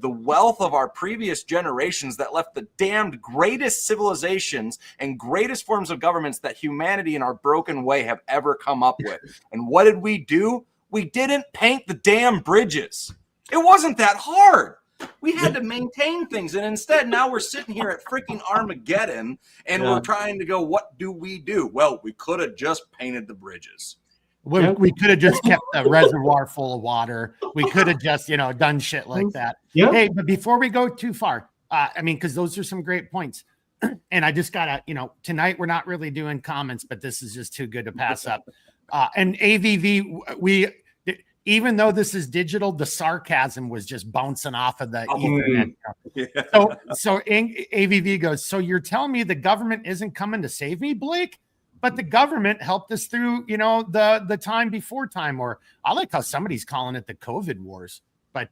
[SPEAKER 2] wealth of our previous generations that left the damned greatest civilizations and greatest forms of governments that humanity in our broken way have ever come up with. And what did we do? We didn't paint the damn bridges. It wasn't that hard. We had to maintain things. And instead, now we're sitting here at freaking Armageddon and we're trying to go, what do we do? Well, we could have just painted the bridges.
[SPEAKER 1] We could have just kept the reservoir full of water. We could have just, done shit like that. Yeah. Hey, but before we go too far, because those are some great points. And I just got to, tonight we're not really doing comments, but this is just too good to pass up. And AVV, even though this is digital, the sarcasm was just bouncing off of the Ethernet. So AVV goes, so you're telling me the government isn't coming to save me, Blake? But the government helped us through, the time before time, or I like how somebody's calling it the COVID wars. But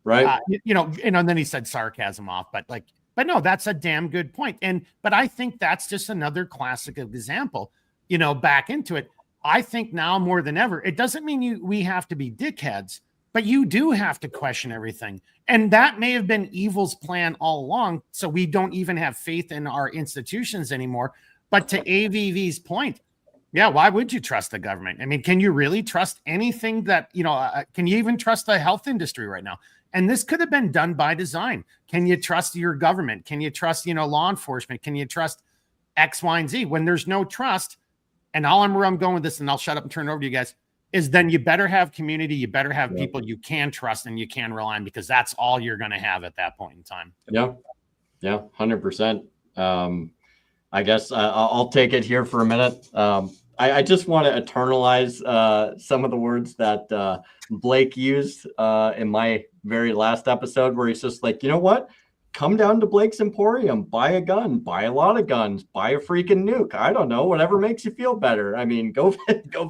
[SPEAKER 1] right. And then he said sarcasm off, but no, that's a damn good point. But I think that's just another classic example, back into it. I think now more than ever, it doesn't mean we have to be dickheads, but you do have to question everything. And that may have been evil's plan all along. So we don't even have faith in our institutions anymore. But to AVV's point, why would you trust the government? I mean, can you really trust anything that, can you even trust the health industry right now? And this could have been done by design. Can you trust your government? Can you trust, law enforcement? Can you trust X, Y, and Z? When there's no trust, and where I'm going with this, and I'll shut up and turn it over to you guys, is then you better have community. You better have people you can trust and you can rely on, because that's all you're going to have at that point in time. Yeah.
[SPEAKER 3] 100%. I guess I'll take it here for a minute. I just want to eternalize some of the words that Blake used in my very last episode, where he's just like, you know what? Come down to Blake's Emporium, buy a gun, buy a lot of guns, buy a freaking nuke. I don't know, whatever makes you feel better. I mean, go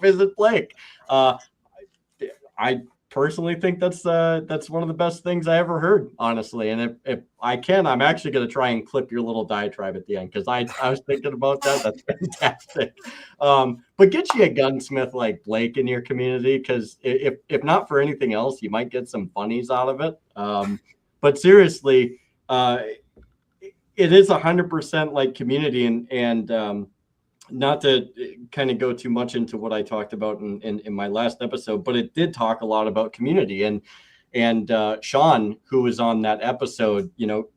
[SPEAKER 3] visit Blake. I personally think that's one of the best things I ever heard, honestly. And if I can, I'm actually going to try and clip your little diatribe at the end, because I was thinking about that. That's fantastic. But get you a gunsmith like Blake in your community, because if not for anything else, you might get some funnies out of it. But seriously, it is 100% like community, and not to kind of go too much into what I talked about in my last episode, but it did talk a lot about community. And Sean, who was on that episode,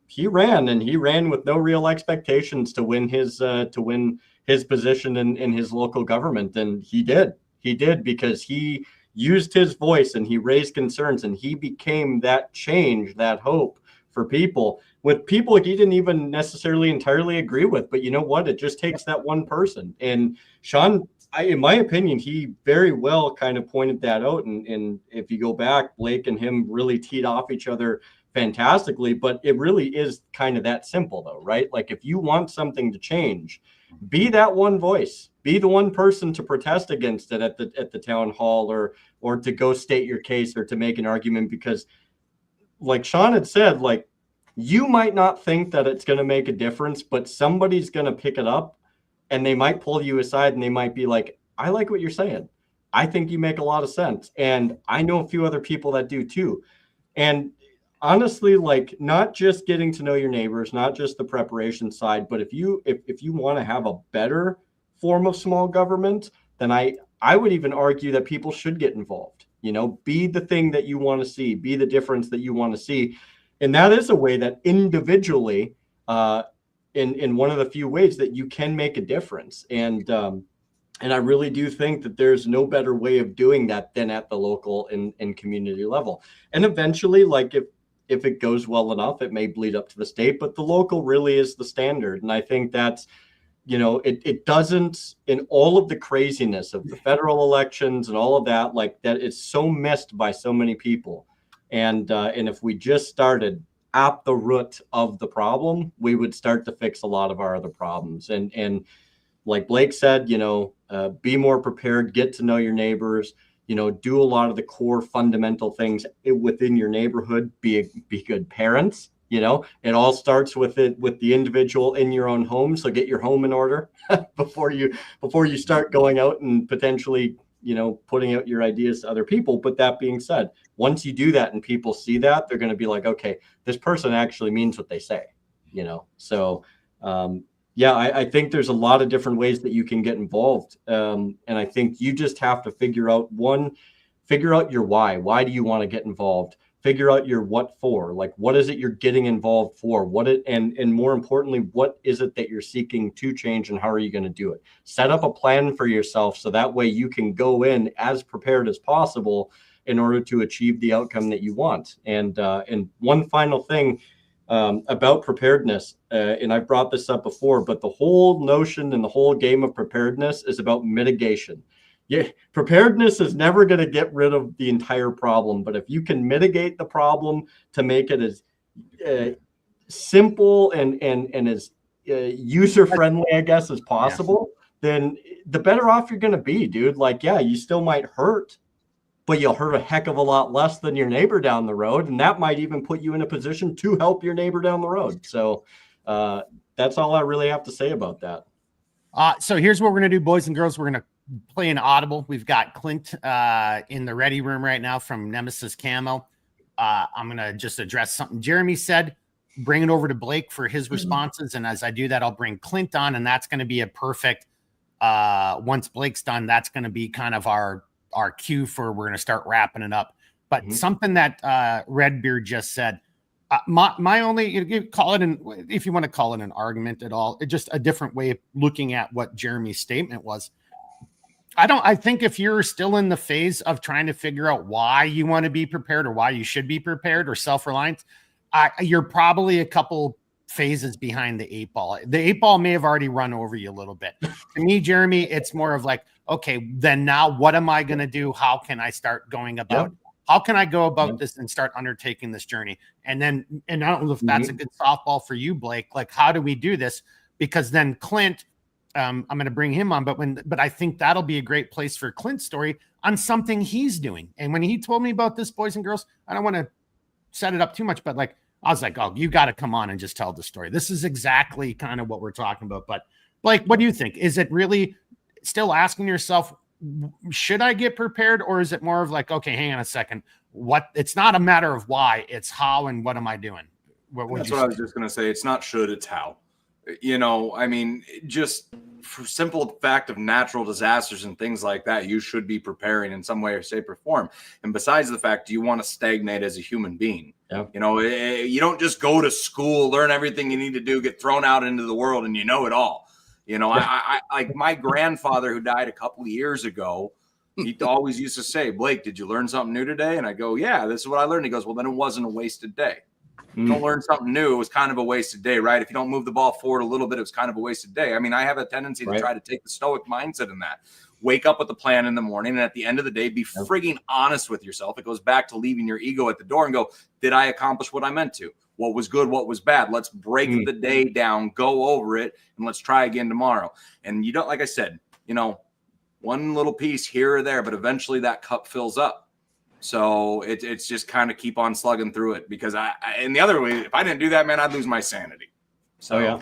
[SPEAKER 3] he ran with no real expectations to win his position in his local government. And he did because he used his voice and he raised concerns and he became that change, that hope for people, with people he didn't even necessarily entirely agree with. But you know what? It just takes that one person. And Sean in my opinion, he very well kind of pointed that out. And if you go back, Blake and him really teed off each other fantastically, but it really is kind of that simple though, right? Like if you want something to change, be that one voice, be the one person to protest against it at the town hall, or to go state your case, or to make an argument, because like Sean had said, like you might not think that it's going to make a difference, but somebody's going to pick it up and they might pull you aside and they might be like, I like what you're saying. I think you make a lot of sense. And I know a few other people that do too. And honestly, like not just getting to know your neighbors, not just the preparation side, but if you want to have a better form of small government, then I would even argue that people should get involved. You know, be the thing that you want to see, be the difference that you want to see. And that is a way that individually, in one of the few ways that you can make a difference. And I really do think that there's no better way of doing that than at the local and community level. And eventually, like if it goes well enough, it may bleed up to the state, but the local really is the standard. And I think that's, you know, it doesn't, in all of the craziness of the federal elections and all of that, like that is so missed by so many people. And if we just started at the root of the problem, we would start to fix a lot of our other problems. And like Blake said, you know, be more prepared, get to know your neighbors, you know, do a lot of the core fundamental things within your neighborhood, be good parents. You know, it all starts with the individual in your own home. So get your home in order before you start going out and potentially, you know, putting out your ideas to other people. But that being said, once you do that and people see that, they're going to be like, okay, this person actually means what they say, you know? So, yeah, I think there's a lot of different ways that you can get involved. And I think you just have to figure out your why. Why do you want to get involved? Figure out your what for, like, what is it you're getting involved for? And more importantly, what is it that you're seeking to change, and how are you going to do it? Set up a plan for yourself so that way you can go in as prepared as possible in order to achieve the outcome that you want. And one final thing about preparedness, and I've brought this up before, but the whole notion and the whole game of preparedness is about mitigation. Yeah, preparedness is never going to get rid of the entire problem, but if you can mitigate the problem to make it as simple and as user friendly, I guess, as possible, then the better off you're going to be, dude. Like, yeah, you still might hurt, but you'll hurt a heck of a lot less than your neighbor down the road, and that might even put you in a position to help your neighbor down the road. So that's all I really have to say about that.
[SPEAKER 1] So here's what we're going to do, boys and girls. We're going to play an audible. We've got Clint in the ready room right now from Nemesis Camo. I'm going to just address something Jeremy said, bring it over to Blake for his responses. And as I do that, I'll bring Clint on, and that's going to be a perfect, once Blake's done, that's going to be kind of our cue for, we're going to start wrapping it up. But something that Redbeard just said, my only, you call it if you want to call it an argument at all, just a different way of looking at what Jeremy's statement was. I think if you're still in the phase of trying to figure out why you want to be prepared or why you should be prepared or self-reliant, you're probably a couple phases behind the 8 ball. The 8 ball may have already run over you a little bit. To me, Jeremy, it's more of like, okay, then now what am I going to do? How can I start going about, how can I go about this and start undertaking this journey? And I don't know if that's a good softball for you, Blake. Like, how do we do this? Because then Clint, I'm going to bring him on, but I think that'll be a great place for Clint's story on something he's doing. And when he told me about this, boys and girls, I don't want to set it up too much, but like, I was like, oh, you got to come on and just tell the story. This is exactly kind of what we're talking about. But Blake, what do you think? Is it really still asking yourself, should I get prepared? Or is it more of like, okay, hang on a second. It's not a matter of why, it's how and what am I doing?
[SPEAKER 2] That's what I was just going to say. It's not should, it's how. You know, I mean, just for simple fact of natural disasters and things like that, you should be preparing in some way or shape or form. And besides the fact, do you want to stagnate as a human being? Yeah. You know, you don't just go to school, learn everything you need to do, get thrown out into the world, and you know it all. You know, I like my grandfather who died a couple of years ago, he always used to say, Blake, did you learn something new today? And I go, yeah, this is what I learned. He goes, well, then it wasn't a wasted day. You don't learn something new, it was kind of a wasted day, right? If you don't move the ball forward a little bit, it was kind of a wasted day. I mean, I have a tendency to try to take the stoic mindset in that. wake up with a plan in the morning, and at the end of the day, be frigging honest with yourself. It goes back to leaving your ego at the door and go, did I accomplish what I meant to? What was good? What was bad? Let's break the day down, go over it, and let's try again tomorrow. And you don't, like I said, you know, one little piece here or there, but eventually that cup fills up. So it's just kind of keep on slugging through it, because and the other way, if I didn't do that, man, I'd lose my sanity. So
[SPEAKER 3] yeah.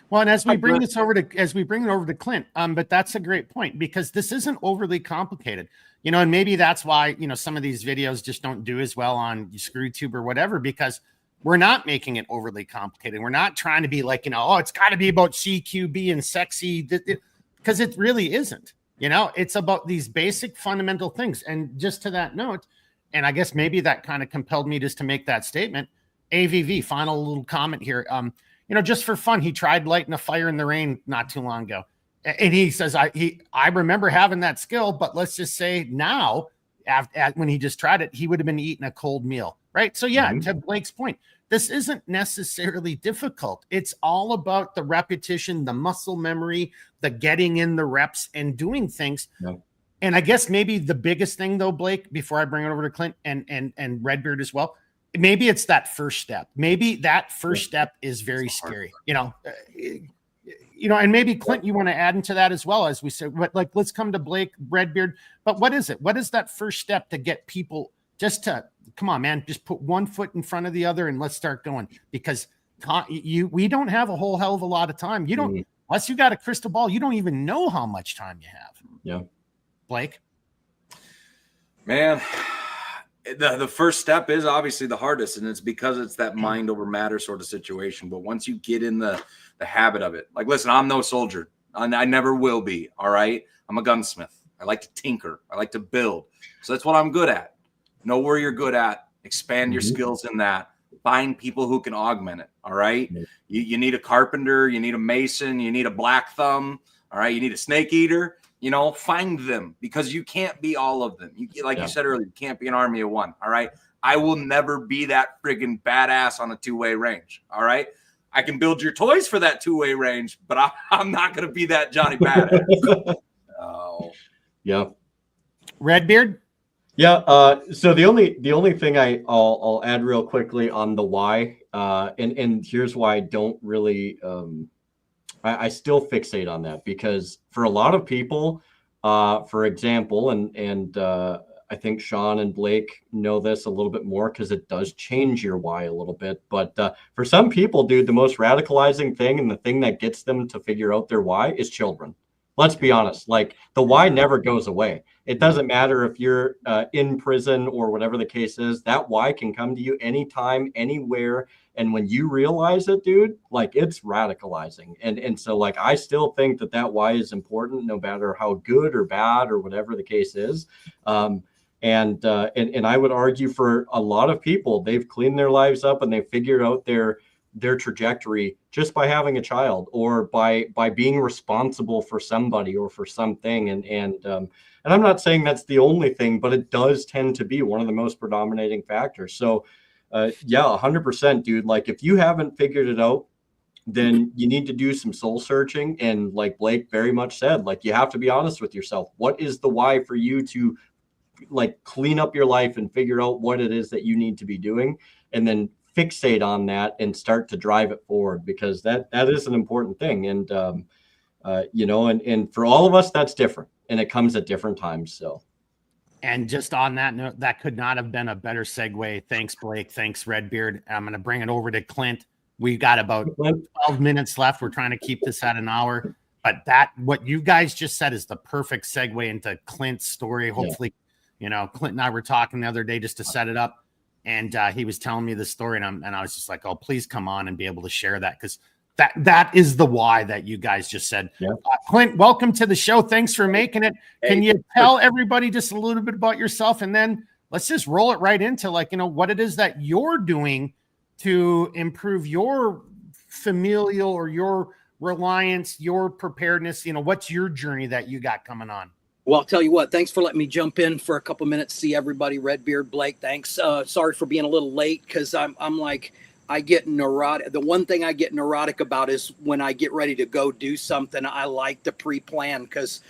[SPEAKER 1] Well, and as we bring it over to Clint, but that's a great point, because this isn't overly complicated, you know, and maybe that's why, you know, some of these videos just don't do as well on ScrewTube or whatever, because we're not making it overly complicated. We're not trying to be like, you know, oh, it's got to be about CQB and sexy, because it really isn't. You know, it's about these basic fundamental things. And just to that note, and I guess maybe that kind of compelled me just to make that statement. AVV, final little comment here. You know, just for fun, he tried lighting a fire in the rain not too long ago. And he says, I remember having that skill, but let's just say now, when he just tried it, he would have been eating a cold meal, right? So yeah, to Blake's point, this isn't necessarily difficult. It's all about the repetition, the muscle memory, the getting in the reps and doing things. Yeah. And I guess maybe the biggest thing though, Blake, before I bring it over to Clint and Redbeard as well, maybe it's that first step. Maybe that first step is very scary, you know, and maybe Clint, you want to add into that as well, as we said, but like, let's come to Blake, Redbeard. But what is it? What is that first step to get people just to, come on, man, just put one foot in front of the other and let's start going, because we don't have a whole hell of a lot of time. You don't, unless you got a crystal ball, you don't even know how much time you have.
[SPEAKER 3] Yeah.
[SPEAKER 1] Blake?
[SPEAKER 2] Man, the first step is obviously the hardest, and it's because it's that mind over matter sort of situation. But once you get in the habit of it, like, listen, I'm no soldier. I never will be. All right. I'm a gunsmith. I like to tinker. I like to build. So that's what I'm good at. Know where you're good at, expand your skills in that, find people who can augment it. All right. You need a carpenter, you need a mason, you need a black thumb. All right. You need a snake eater, you know, find them, because you can't be all of them. You said earlier, you can't be an army of one. All right. I will never be that friggin' badass on a two-way range. All right. I can build your toys for that two-way range, but I'm not going to be that Johnny Badass. Oh,
[SPEAKER 3] yeah.
[SPEAKER 1] Redbeard?
[SPEAKER 3] Yeah. So the only thing I'll add real quickly on the why, and here's why I don't really, I still fixate on that, because for a lot of people, for example, and I think Sean and Blake know this a little bit more, because it does change your why a little bit. But for some people, dude, the most radicalizing thing and the thing that gets them to figure out their why is children. Let's be honest. Like, the why never goes away. It doesn't matter if you're in prison or whatever the case is. That why can come to you anytime, anywhere. And when you realize it, dude, like, it's radicalizing. And so, like, I still think that why is important, no matter how good or bad or whatever the case is. And I would argue for a lot of people, they've cleaned their lives up and they've figured out their trajectory just by having a child, or by being responsible for somebody or for something. And I'm not saying that's the only thing, but it does tend to be one of the most predominating factors. So yeah, 100%, dude. Like, if you haven't figured it out, then you need to do some soul searching. And like Blake very much said, like, you have to be honest with yourself. What is the why for you to, like, clean up your life and figure out what it is that you need to be doing, and then fixate on that and start to drive it forward, because that is an important thing. And and for all of us, that's different, and it comes at different times. So,
[SPEAKER 1] and just on that note, that could not have been a better segue. Thanks, Blake. Thanks, Redbeard. I'm going to bring it over to Clint. We got about 12 minutes left. We're trying to keep this at an hour, but what you guys just said is the perfect segue into Clint's story. Hopefully, Clint and I were talking the other day just to set it up. And he was telling me the story, and I was just like, "Oh, please come on and be able to share that," because that is the why that you guys just said. Yeah. Clint, welcome to the show. Thanks for making it. Hey, can you tell everybody just a little bit about yourself, and then let's just roll it right into, like, what it is that you're doing to improve your familial or your reliance, your preparedness. What's your journey that you got coming on?
[SPEAKER 4] Well, I'll tell you what, thanks for letting me jump in for a couple minutes. See everybody. Redbeard, Blake, thanks. Sorry for being a little late, because I'm like, I get neurotic. The one thing I get neurotic about is when I get ready to go do something, I like to pre-plan, because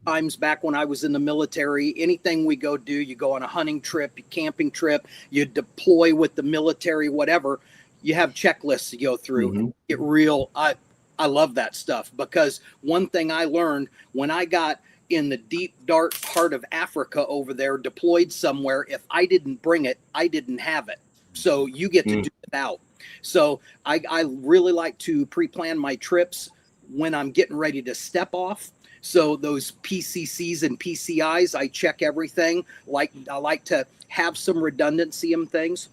[SPEAKER 4] times back when I was in the military, anything we go do, you go on a hunting trip, a camping trip, you deploy with the military, whatever, you have checklists to go through.
[SPEAKER 3] Mm-hmm.
[SPEAKER 4] Get real. I love that stuff, because one thing I learned when I got in the deep, dark part of Africa over there, deployed somewhere, if I didn't bring it, I didn't have it. So you get to do it out. So I really like to pre-plan my trips when I'm getting ready to step off. So those PCCs and PCIs, I check everything. I like to have some redundancy in things.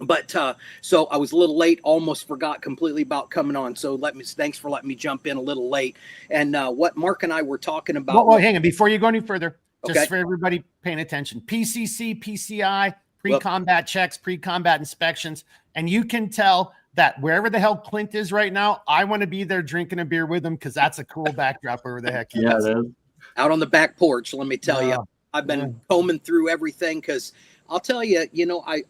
[SPEAKER 4] But so I was a little late, almost forgot completely about coming on. So thanks for letting me jump in a little late. And what Mark and I were talking about.
[SPEAKER 1] Well, hang on, before you go any further, just
[SPEAKER 4] Okay.
[SPEAKER 1] for everybody paying attention, PCC, PCI, pre-combat checks, pre-combat inspections, and you can tell that wherever the hell Clint is right now, I want to be there drinking a beer with him, because that's a cool backdrop wherever the heck he is.
[SPEAKER 3] It is.
[SPEAKER 4] Out on the back porch, let me tell you, I've been combing through everything, because I'll tell you,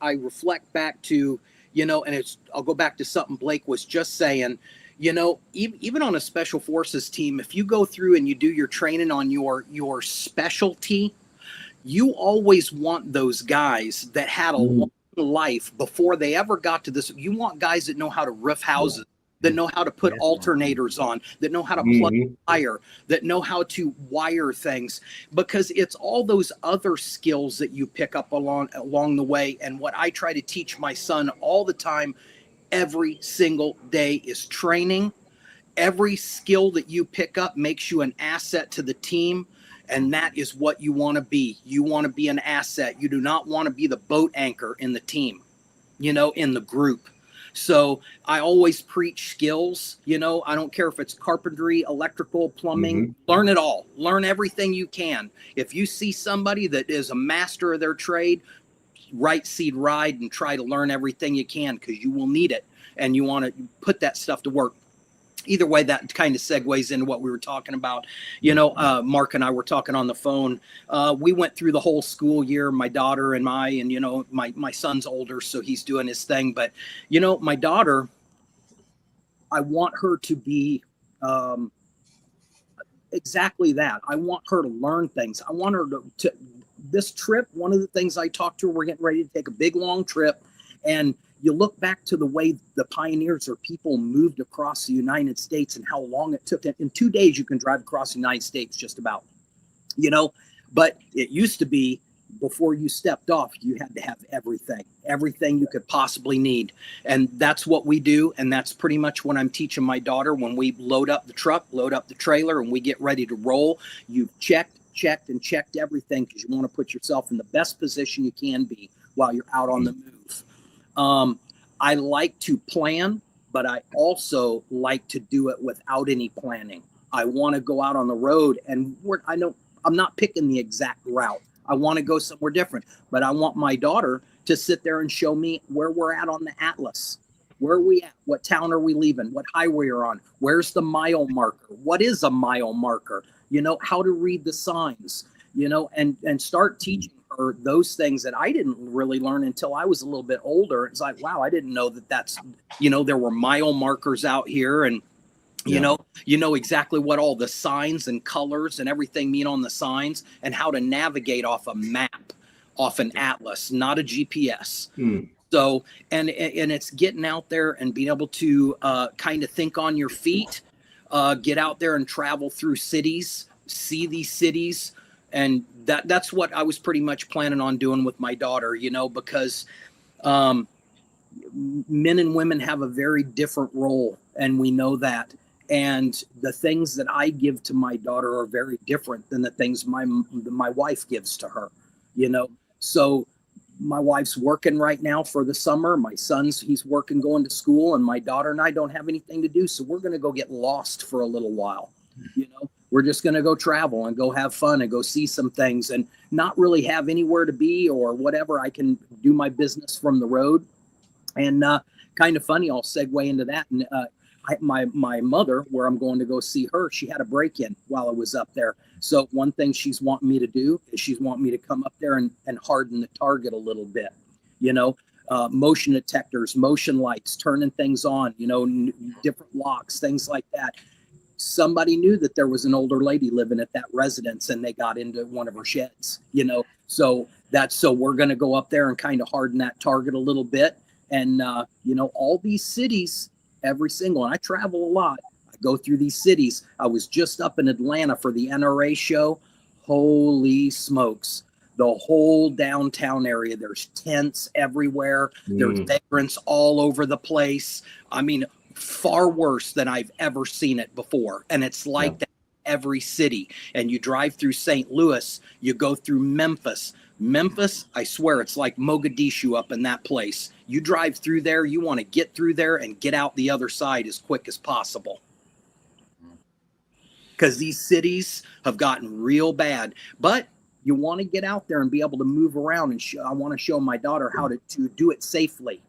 [SPEAKER 4] I reflect back to, and I'll go back to something Blake was just saying, even on a special forces team, if you go through and you do your training on your specialty, you always want those guys that had a long life before they ever got to this. You want guys that know how to roof houses, that know how to put alternators on, that know how to plug fire, that know how to wire things, because it's all those other skills that you pick up along the way. And what I try to teach my son all the time, every single day, is training. Every skill that you pick up makes you an asset to the team. And that is what you want to be. You want to be an asset. You do not want to be the boat anchor in the team, in the group. So I always preach skills. I don't care if it's carpentry, electrical, plumbing, learn it all. Learn everything you can. If you see somebody that is a master of their trade, right seed ride and try to learn everything you can, because you will need it. And you want to put that stuff to work. Either way, that kind of segues into what we were talking about. Mark and I were talking on the phone. We went through the whole school year, my daughter and my son's older, so he's doing his thing. But, my daughter, I want her to be exactly that. I want her to learn things. I want her to this trip. One of the things I talked to her, we're getting ready to take a big, long trip. And you look back to the way the pioneers or people moved across the United States and how long it took. In 2 days, you can drive across the United States just about, but it used to be, before you stepped off, you had to have everything you could possibly need. And that's what we do. And that's pretty much what I'm teaching my daughter. When we load up the truck, load up the trailer, and we get ready to roll, you've checked everything, because you want to put yourself in the best position you can be while you're out on the move. I like to plan, but I also like to do it without any planning. I want to go out on the road, and I'm not picking the exact route. I want to go somewhere different, but I want my daughter to sit there and show me where we're at on the atlas. Where are we at? What town are we leaving? What highway are on? Where's the mile marker? What is a mile marker? How to read the signs, and start teaching her those things that I didn't really learn until I was a little bit older. It's like, wow, I didn't know that's, there were mile markers out here, and you know exactly what all the signs and colors and everything mean on the signs, and how to navigate off a map, off an atlas, not a GPS. So, and it's getting out there and being able to kind of think on your feet, get out there and travel through cities, see these cities. And that's what I was pretty much planning on doing with my daughter, because men and women have a very different role, and we know that. And the things that I give to my daughter are very different than the things my wife gives to her, So my wife's working right now for the summer. My he's working, going to school, and my daughter and I don't have anything to do. So we're going to go get lost for a little while, We're just going to go travel and go have fun and go see some things, and not really have anywhere to be or whatever. I can do my business from the road. And kind of funny, I'll segue into that. And my mother, where I'm going to go see her, she had a break-in while I was up there. So one thing she's wanting me to do is she's wanting me to come up there and harden the target a little bit, motion detectors, motion lights, turning things on, different locks, things like that. somebody knew that there was an older lady living at that residence and they got into one of her sheds, so we're going to go up there and kind of harden that target a little bit. And all these cities, every single, and I travel a lot, I go through these cities. I was just up in Atlanta for the NRA show. Holy smokes, the whole downtown area, there's tents everywhere, there's vagrants all over the place. I mean, far worse than I've ever seen it before. And it's like that in every city. And you drive through St. Louis, you go through Memphis, I swear it's like Mogadishu up in that place. You drive through there, you want to get through there and get out the other side as quick as possible. Because these cities have gotten real bad. But you want to get out there and be able to move around. And I want to show my daughter how to do it safely.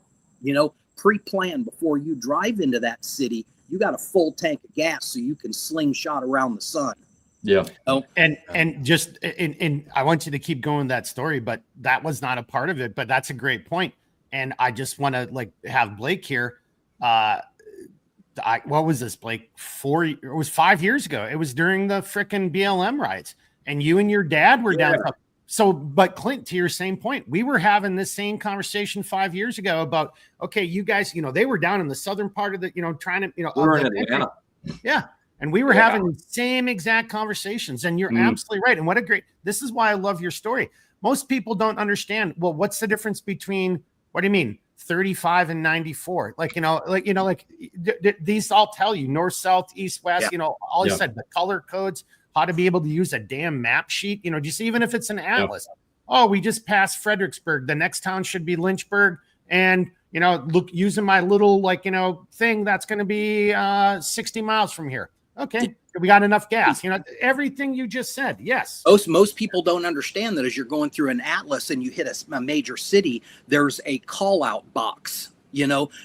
[SPEAKER 4] Pre-plan before you drive into that city. You got a full tank of gas so you can slingshot around the sun.
[SPEAKER 3] Yeah.
[SPEAKER 1] And I want you to keep going that story, but that was not a part of it. But that's a great point. And I just want to have Blake here. What was this, Blake? It was 5 years ago. It was during the frickin' BLM riots, and you and your dad were down. So, but Clint, to your same point, we were having this same conversation 5 years ago about, okay, you guys, they were down in the southern part of the, trying to,
[SPEAKER 2] we were in Atlanta.
[SPEAKER 1] Yeah. And we were having the same exact conversations, and you're absolutely right. And this is why I love your story. Most people don't understand. Well, what's the difference between, what do you mean, 35 and 94? These all tell you north, south, east, west, all you said, the color codes, how to be able to use a damn map sheet. Just even if it's an atlas. Oh, we just passed Fredericksburg. The next town should be Lynchburg. And, look, using my little, thing, that's going to be 60 miles from here. Okay. We got enough gas. Everything you just said. Yes.
[SPEAKER 4] Most people don't understand that as you're going through an atlas and you hit a major city, there's a call out box.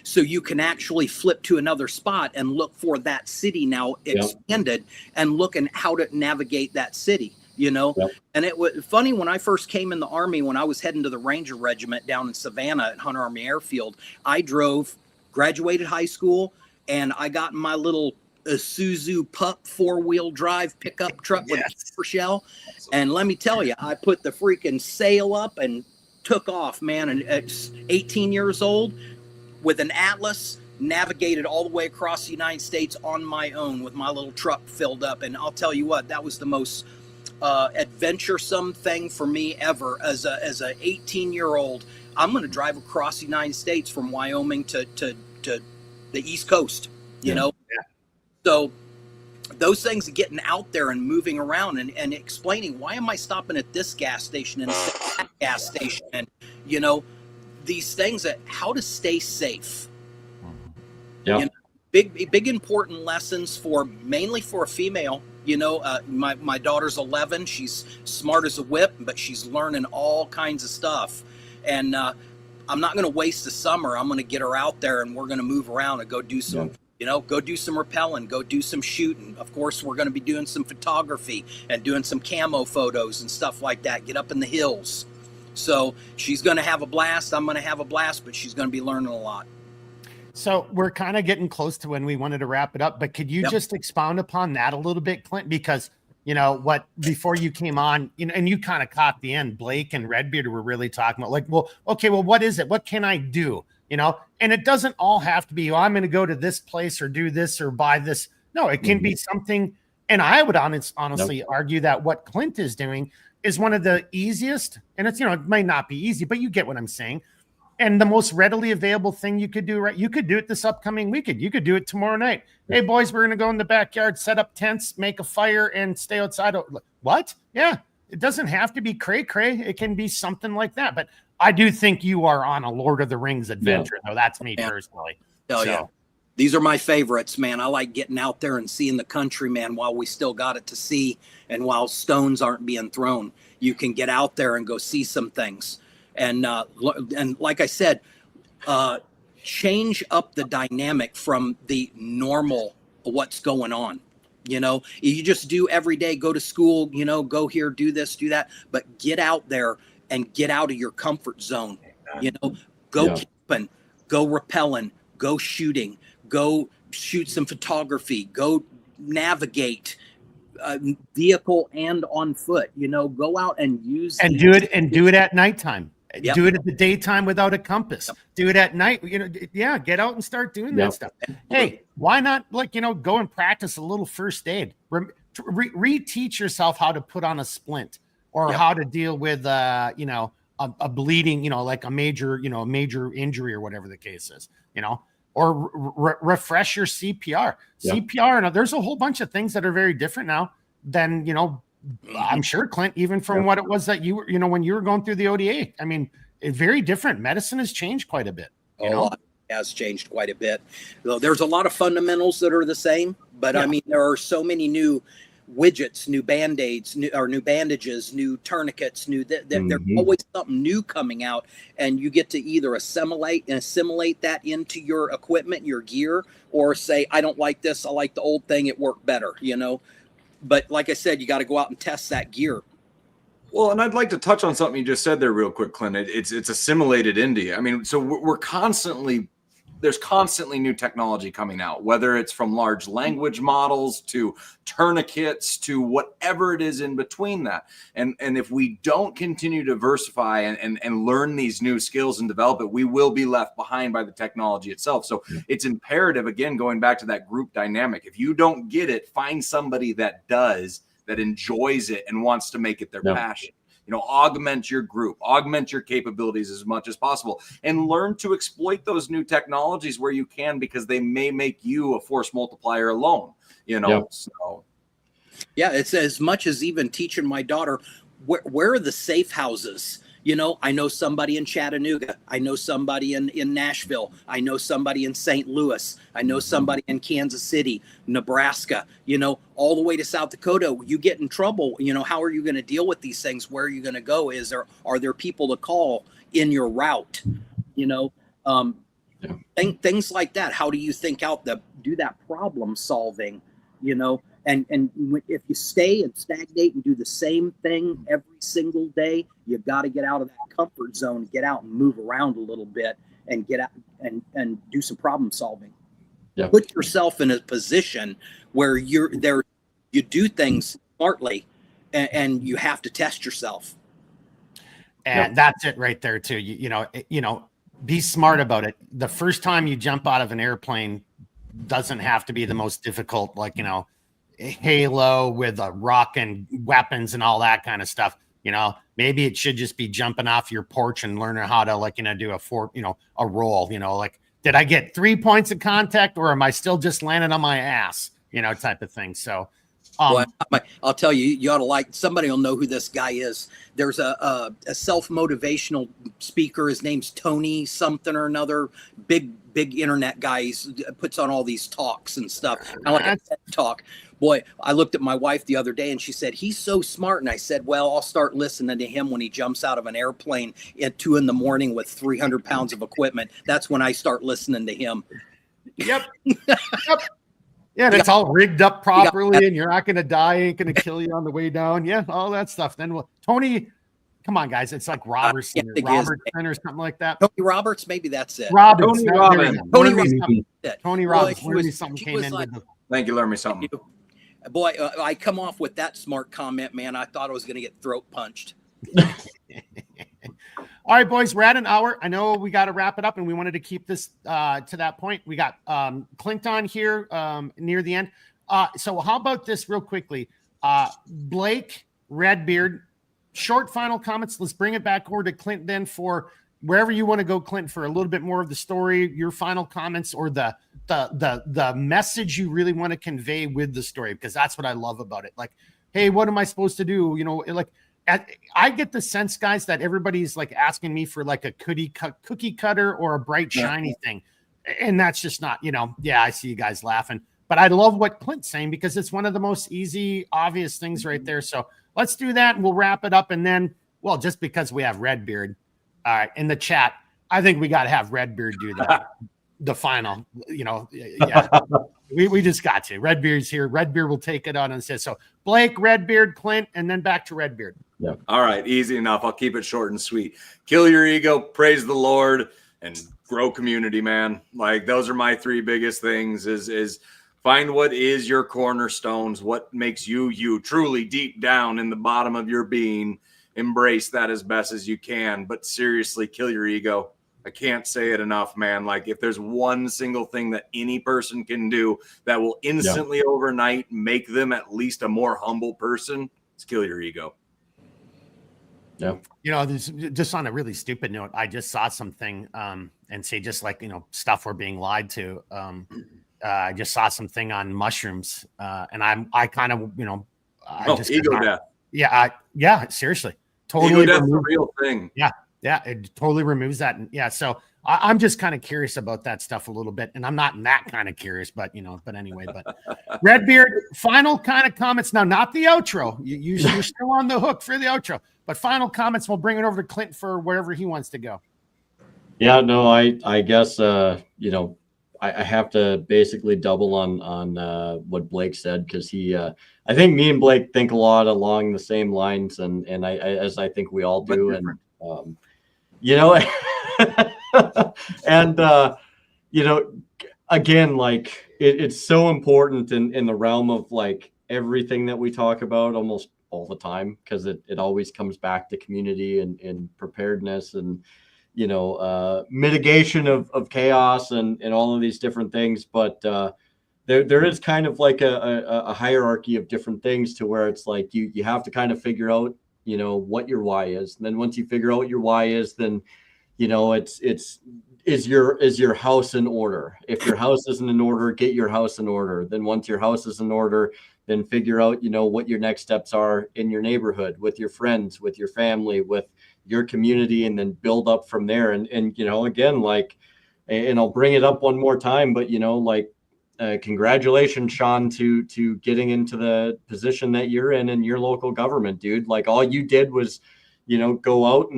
[SPEAKER 4] So you can actually flip to another spot and look for that city now expanded and look at how to navigate that city, And it was funny when I first came in the Army, when I was heading to the Ranger Regiment down in Savannah at Hunter Army Airfield, I graduated high school, and I got in my little Isuzu Pup 4-wheel drive pickup truck with a camper shell. And let me tell you, I put the freaking sail up and took off, man. And it's 18 years old, with an atlas, navigated all the way across the United States on my own with my little truck filled up. And I'll tell you what, that was the most adventuresome thing for me ever as a 18-year-old. I'm going to drive across the United States from Wyoming to the East Coast, you know? Yeah. So those things, getting out there and moving around and explaining, why am I stopping at this gas station and that gas station? And, these things, that how to stay safe. Yeah. Big important lessons mainly for a female. My daughter's 11. She's smart as a whip, but she's learning all kinds of stuff. And I'm not going to waste the summer. I'm going to get her out there, and we're going to move around and go do some, go do some rappelling, go do some shooting. Of course, we're going to be doing some photography and doing some camo photos and stuff like that. Get up in the hills. So she's going to have a blast. I'm going to have a blast, but she's going to be learning a lot.
[SPEAKER 1] So we're kind of getting close to when we wanted to wrap it up, but could you just expound upon that a little bit, Clint? Because, before you came on, and you kind of caught the end, Blake and Redbeard were really talking about what is it? What can I do? And it doesn't all have to be, I'm going to go to this place or do this or buy this. No, it can be something. And I would honestly argue that what Clint is doing is one of the easiest, and it's, it might not be easy, but you get what I'm saying. And the most readily available thing you could do, right? You could do it this upcoming weekend. You could do it tomorrow night. Hey, boys, we're going to go in the backyard, set up tents, make a fire, and stay outside. What? Yeah. It doesn't have to be cray-cray. It can be something like that. But I do think you are on a Lord of the Rings adventure. No, that's me personally.
[SPEAKER 4] Hell yeah. These are my favorites, man. I like getting out there and seeing the country, man, while we still got it to see. And while stones aren't being thrown, you can get out there and go see some things. And like I said, change up the dynamic from the normal, what's going on. You just do every day, go to school, go here, do this, do that, but get out there and get out of your comfort zone. Go camping, go rappelling, go shooting, go shoot some photography, go navigate vehicle and on foot. Go out and use
[SPEAKER 1] and do it at nighttime.
[SPEAKER 4] Yep.
[SPEAKER 1] Do it at the daytime without a compass. Yep. Do it at night. Get out and start doing that stuff. Hey, why not go and practice a little first aid? Reteach yourself how to put on a splint or how to deal with a bleeding, like a major injury or whatever the case is, or refresh your CPR. CPR, and there's a whole bunch of things that are very different now than, I'm sure, Clint, even from what it was that you were, when you were going through the ODA. I mean, it's very different. Medicine has changed quite a bit.
[SPEAKER 4] It has changed quite a bit. There's a lot of fundamentals that are the same, but I mean, there are so many new widgets, new band-aids, new bandages, new tourniquets, there's always something new coming out, and you get to either assimilate that into your equipment, your gear, or say, I don't like this, I like the old thing, it worked better, But like I said, you got to go out and test that gear.
[SPEAKER 2] Well, and I'd like to touch on something you just said there real quick, Clint. It's assimilated into. I mean, so there's constantly new technology coming out, whether it's from large language models to tourniquets to whatever it is in between that. And if we don't continue to diversify and learn these new skills and develop it, we will be left behind by the technology itself. So it's imperative, again, going back to that group dynamic. If you don't get it, find somebody that does, that enjoys it and wants to make it their passion. Augment your group, augment your capabilities as much as possible, and learn to exploit those new technologies where you can, because they may make you a force multiplier alone, So,
[SPEAKER 4] it's as much as even teaching my daughter, where are the safe houses? I know somebody in Chattanooga. I know somebody in Nashville. I know somebody in St. Louis. I know somebody in Kansas City, Nebraska, all the way to South Dakota. You get in trouble. How are you going to deal with these things? Where are you going to go? Are there people to call in your route? Things like that. How do you think out do that problem solving, And if you stay and stagnate and do the same thing every single day, you've got to get out of that comfort zone, get out and move around a little bit, and get out and do some problem solving. Yeah. Put yourself in a position where you do things smartly, and you have to test yourself.
[SPEAKER 1] And that's it right there too. Be smart about it. The first time you jump out of an airplane doesn't have to be the most difficult, Halo with a rock and weapons and all that kind of stuff. Maybe it should just be jumping off your porch and learning how to do a roll, did I get 3 points of contact, or am I still just landing on my ass, type of thing. So,
[SPEAKER 4] I'll tell you, you ought to somebody will know who this guy is. There's a self-motivational speaker. His name's Tony something or another, big internet guy. He puts on all these talks and stuff. I like a TED talk. Boy, I looked at my wife the other day and she said, he's so smart. And I said, well, I'll start listening to him when he jumps out of an airplane at 2 a.m. with 300 pounds of equipment. That's when I start listening to him.
[SPEAKER 1] Yep. Yep. Yeah, and it's all rigged up properly, and you're not going to die, ain't going to kill you on the way down. Yeah, all that stuff. Then Tony, come on, guys. It's like Robertson or something like that.
[SPEAKER 4] Tony Roberts, maybe that's it.
[SPEAKER 1] Tony
[SPEAKER 4] Robbins.
[SPEAKER 1] Tony Robbins. Learn me something came in with
[SPEAKER 2] Thank you. Learn me something.
[SPEAKER 4] Boy, I come off with that smart comment, man. I thought I was going to get throat punched.
[SPEAKER 1] All right, boys, we're at an hour. I know we got to wrap it up, and we wanted to keep this to that point. We got Clint on here near the end. So how about this real quickly? Blake, Redbeard, short final comments. Let's bring it back over to Clint then for wherever you want to go, Clint, for a little bit more of the story, your final comments, or the message you really want to convey with the story, because that's what I love about it. Like, hey, what am I supposed to do? I get the sense, guys, that everybody's asking me for a cookie cutter or a bright shiny thing. And that's just not, I see you guys laughing, but I love what Clint's saying, because it's one of the most easy, obvious things right there. So let's do that and we'll wrap it up. And then, just because we have Redbeard in the chat, I think we got to have Redbeard do the final, we just got to. Redbeard's here. Redbeard will take it on and say, so Blake, Redbeard, Clint, and then back to Redbeard.
[SPEAKER 2] Yeah. All right. Easy enough. I'll keep it short and sweet. Kill your ego, praise the Lord, and grow community, man. Those are my 3 biggest things is Find what is your cornerstones, what makes you truly deep down in the bottom of your being. Embrace that as best as you can, but seriously, kill your ego. I can't say it enough, man. Like, if there's one single thing that any person can do that will instantly overnight make them at least a more humble person, it's kill your ego.
[SPEAKER 3] Yeah.
[SPEAKER 1] You know, this, just on a really stupid note, I just saw something and say, just like, you know, stuff we're being lied to. I just saw something on mushrooms, and I kind of, you know,
[SPEAKER 2] ego death.
[SPEAKER 1] Yeah, seriously,
[SPEAKER 2] totally. Ego death's a real thing.
[SPEAKER 1] Yeah, it totally removes that. And yeah, so I'm just kind of curious about that stuff a little bit, and I'm not that kind of curious, but you know, but anyway. But Redbeard, final kind of comments now, not the outro. You're still on the hook for the outro, but final comments. We'll bring it over to Clint for wherever he wants to go.
[SPEAKER 3] Yeah, no, I guess you know, I have to basically double on what Blake said, because he I think me and Blake think a lot along the same lines, and I as I think we all do, and you know, and you know, again, like it's so important in the realm of like everything that we talk about almost all the time, because it always comes back to community and preparedness and, you know, mitigation of chaos and all of these different things. But there is kind of like a hierarchy of different things, to where it's like you have to kind of figure out, you know, what your why is. And then once you figure out what your why is, then, you know, is your house in order? If your house isn't in order, get your house in order. Then once your house is in order, then figure out, you know, what your next steps are in your neighborhood, with your friends, with your family, with your community, and then build up from there. And you know, again, like, and I'll bring it up one more time, but you know, like, congratulations, Sean, to getting into the position that you're in your local government, dude. Like, all you did was, you know, go out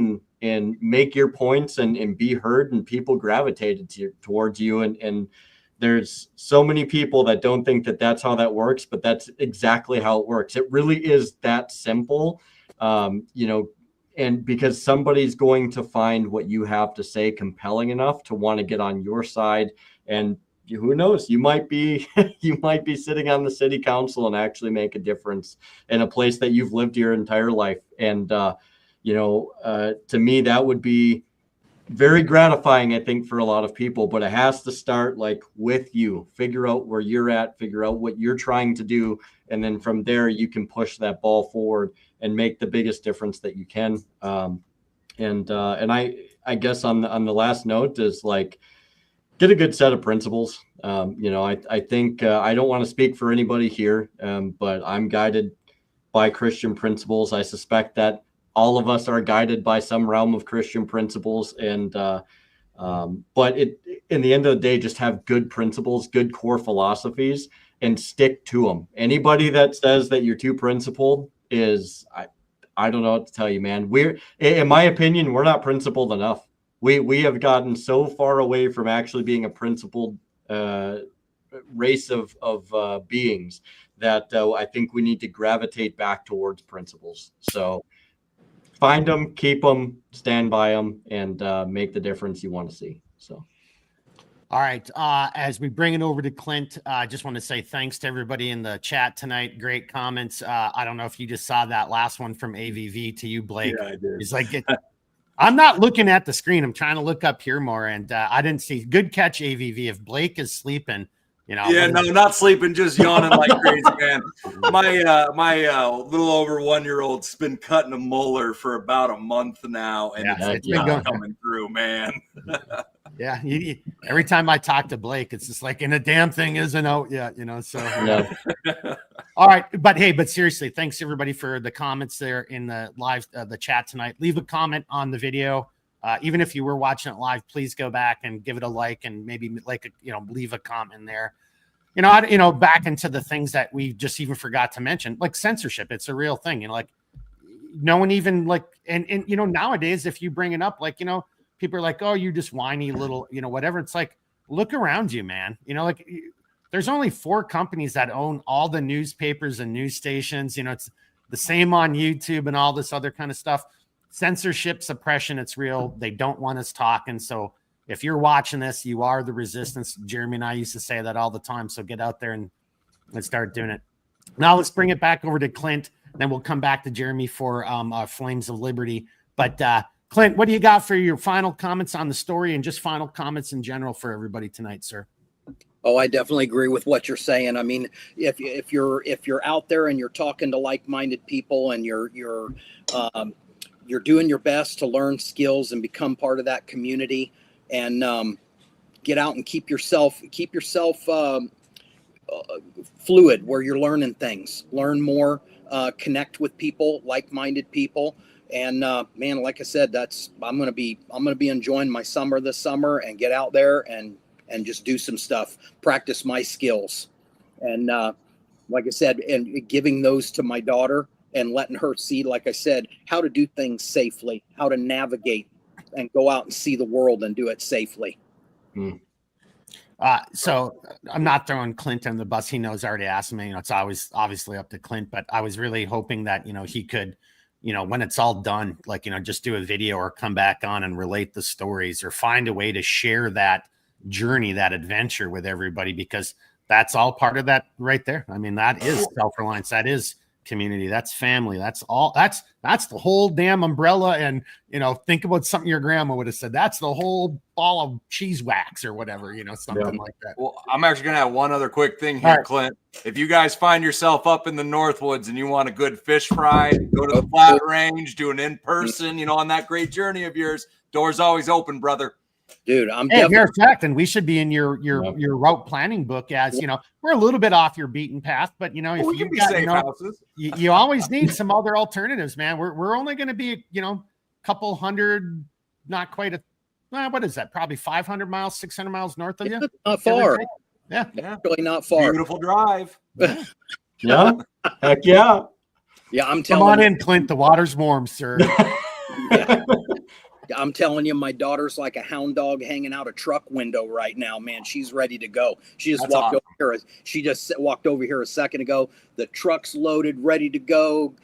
[SPEAKER 3] and make your points and be heard, and people gravitated towards you. And there's so many people that don't think that that's how that works, but that's exactly how it works. It really is that simple, you know, and because somebody's going to find what you have to say compelling enough to want to get on your side. And who knows, you might be sitting on the city council and actually make a difference in a place that you've lived your entire life. And you know, to me, that would be very gratifying, I think, for a lot of people. But it has to start like with you. Figure out where you're at, figure out what you're trying to do, and then from there you can push that ball forward and make the biggest difference that you can. And I guess on the last note is, like, get a good set of principles. You know, I think I don't want to speak for anybody here, but I'm guided by Christian principles. I suspect that all of us are guided by some realm of Christian principles. And but in the end of the day, just have good principles, good core philosophies, and stick to them. Anybody that says that you're too principled is, I don't know what to tell you, man. In my opinion, we're not principled enough. We have gotten so far away from actually being a principled race of beings that I think we need to gravitate back towards principles. So find them, keep them, stand by them, and make the difference you want to see. So.
[SPEAKER 1] All right. As we bring it over to Clint, I just want to say thanks to everybody in the chat tonight. Great comments. I don't know if you just saw that last one from AVV to you, Blake.
[SPEAKER 2] Yeah, I did.
[SPEAKER 1] He's like, I'm not looking at the screen. I'm trying to look up here more, and I didn't see. Good catch, AVV. If Blake is sleeping, you know.
[SPEAKER 2] Yeah, no, not sleeping, just yawning like crazy, man. My little over 1-year-old's been cutting a molar for about a month now, and it's been coming through, man.
[SPEAKER 1] Yeah, every time I talk to Blake, it's just like, and the damn thing isn't out yet, you know. So, all right, but seriously, thanks everybody for the comments there in the live, the chat tonight. Leave a comment on the video, even if you were watching it live. Please go back and give it a like, and maybe leave a comment there. Back into the things that we just even forgot to mention, like censorship. It's a real thing, like no one even and nowadays if you bring it up, people are like, oh, you just whiny little, whatever. It's like, look around you, man. There's only 4 companies that own all the newspapers and news stations. It's the same on YouTube and all this other kind of stuff. Censorship, suppression, it's real. They don't want us talking. So if you're watching this, you are the resistance. Jeremy and I used to say that all the time. So get out there and Let's start doing it. Now let's bring it back over to Clint. Then we'll come back to Jeremy for Flames of Liberty. But Clint, what do you got for your final comments on the story and just final comments in general for everybody tonight, sir?
[SPEAKER 4] Oh, I definitely agree with what you're saying. I mean, if you're out there and you're talking to like-minded people and you're doing your best to learn skills and become part of that community, and get out and keep yourself fluid, where you're learning things, learn more, connect with people, like-minded people. And man, like I said, I'm gonna be enjoying my summer this summer, and get out there and just do some stuff, practice my skills. And like I said, and giving those to my daughter and letting her see, like I said, how to do things safely, how to navigate and go out and see the world and do it safely.
[SPEAKER 1] So I'm not throwing Clint on the bus. He knows, already asked me, it's always obviously up to Clint, but I was really hoping that, he could, when it's all done, like, just do a video or come back on and relate the stories or find a way to share that journey, that adventure with everybody, because that's all part of that right there. I mean, that is self-reliance. That is community. That's family. That's all. That's the whole damn umbrella. And, think about something your grandma would have said. That's the whole ball of cheese wax or whatever, something like that.
[SPEAKER 2] Well, I'm actually going to have one other quick thing here, right, Clint. If you guys find yourself up in the Northwoods and you want a good fish fry, go to the flat range, do an in-person, on that great journey of yours. Doors always open, brother.
[SPEAKER 4] Dude,
[SPEAKER 1] matter of fact, and we should be in your route planning book, as we're a little bit off your beaten path, but if you got safe houses, you always need some other alternatives, man. We're only going to be a couple hundred, not quite what is that? Probably 500 miles, 600 miles north of you.
[SPEAKER 4] Not far.
[SPEAKER 1] Yeah,
[SPEAKER 4] really not far.
[SPEAKER 2] Beautiful drive.
[SPEAKER 3] Yeah, heck yeah.
[SPEAKER 4] Yeah, I'm telling you.
[SPEAKER 1] Come on in, Clint. The water's warm, sir.
[SPEAKER 4] Yeah. I'm telling you, my daughter's like a hound dog hanging out a truck window right now, man. She's ready to go. She just walked over here. She just walked over here a second ago. The truck's loaded, ready to go.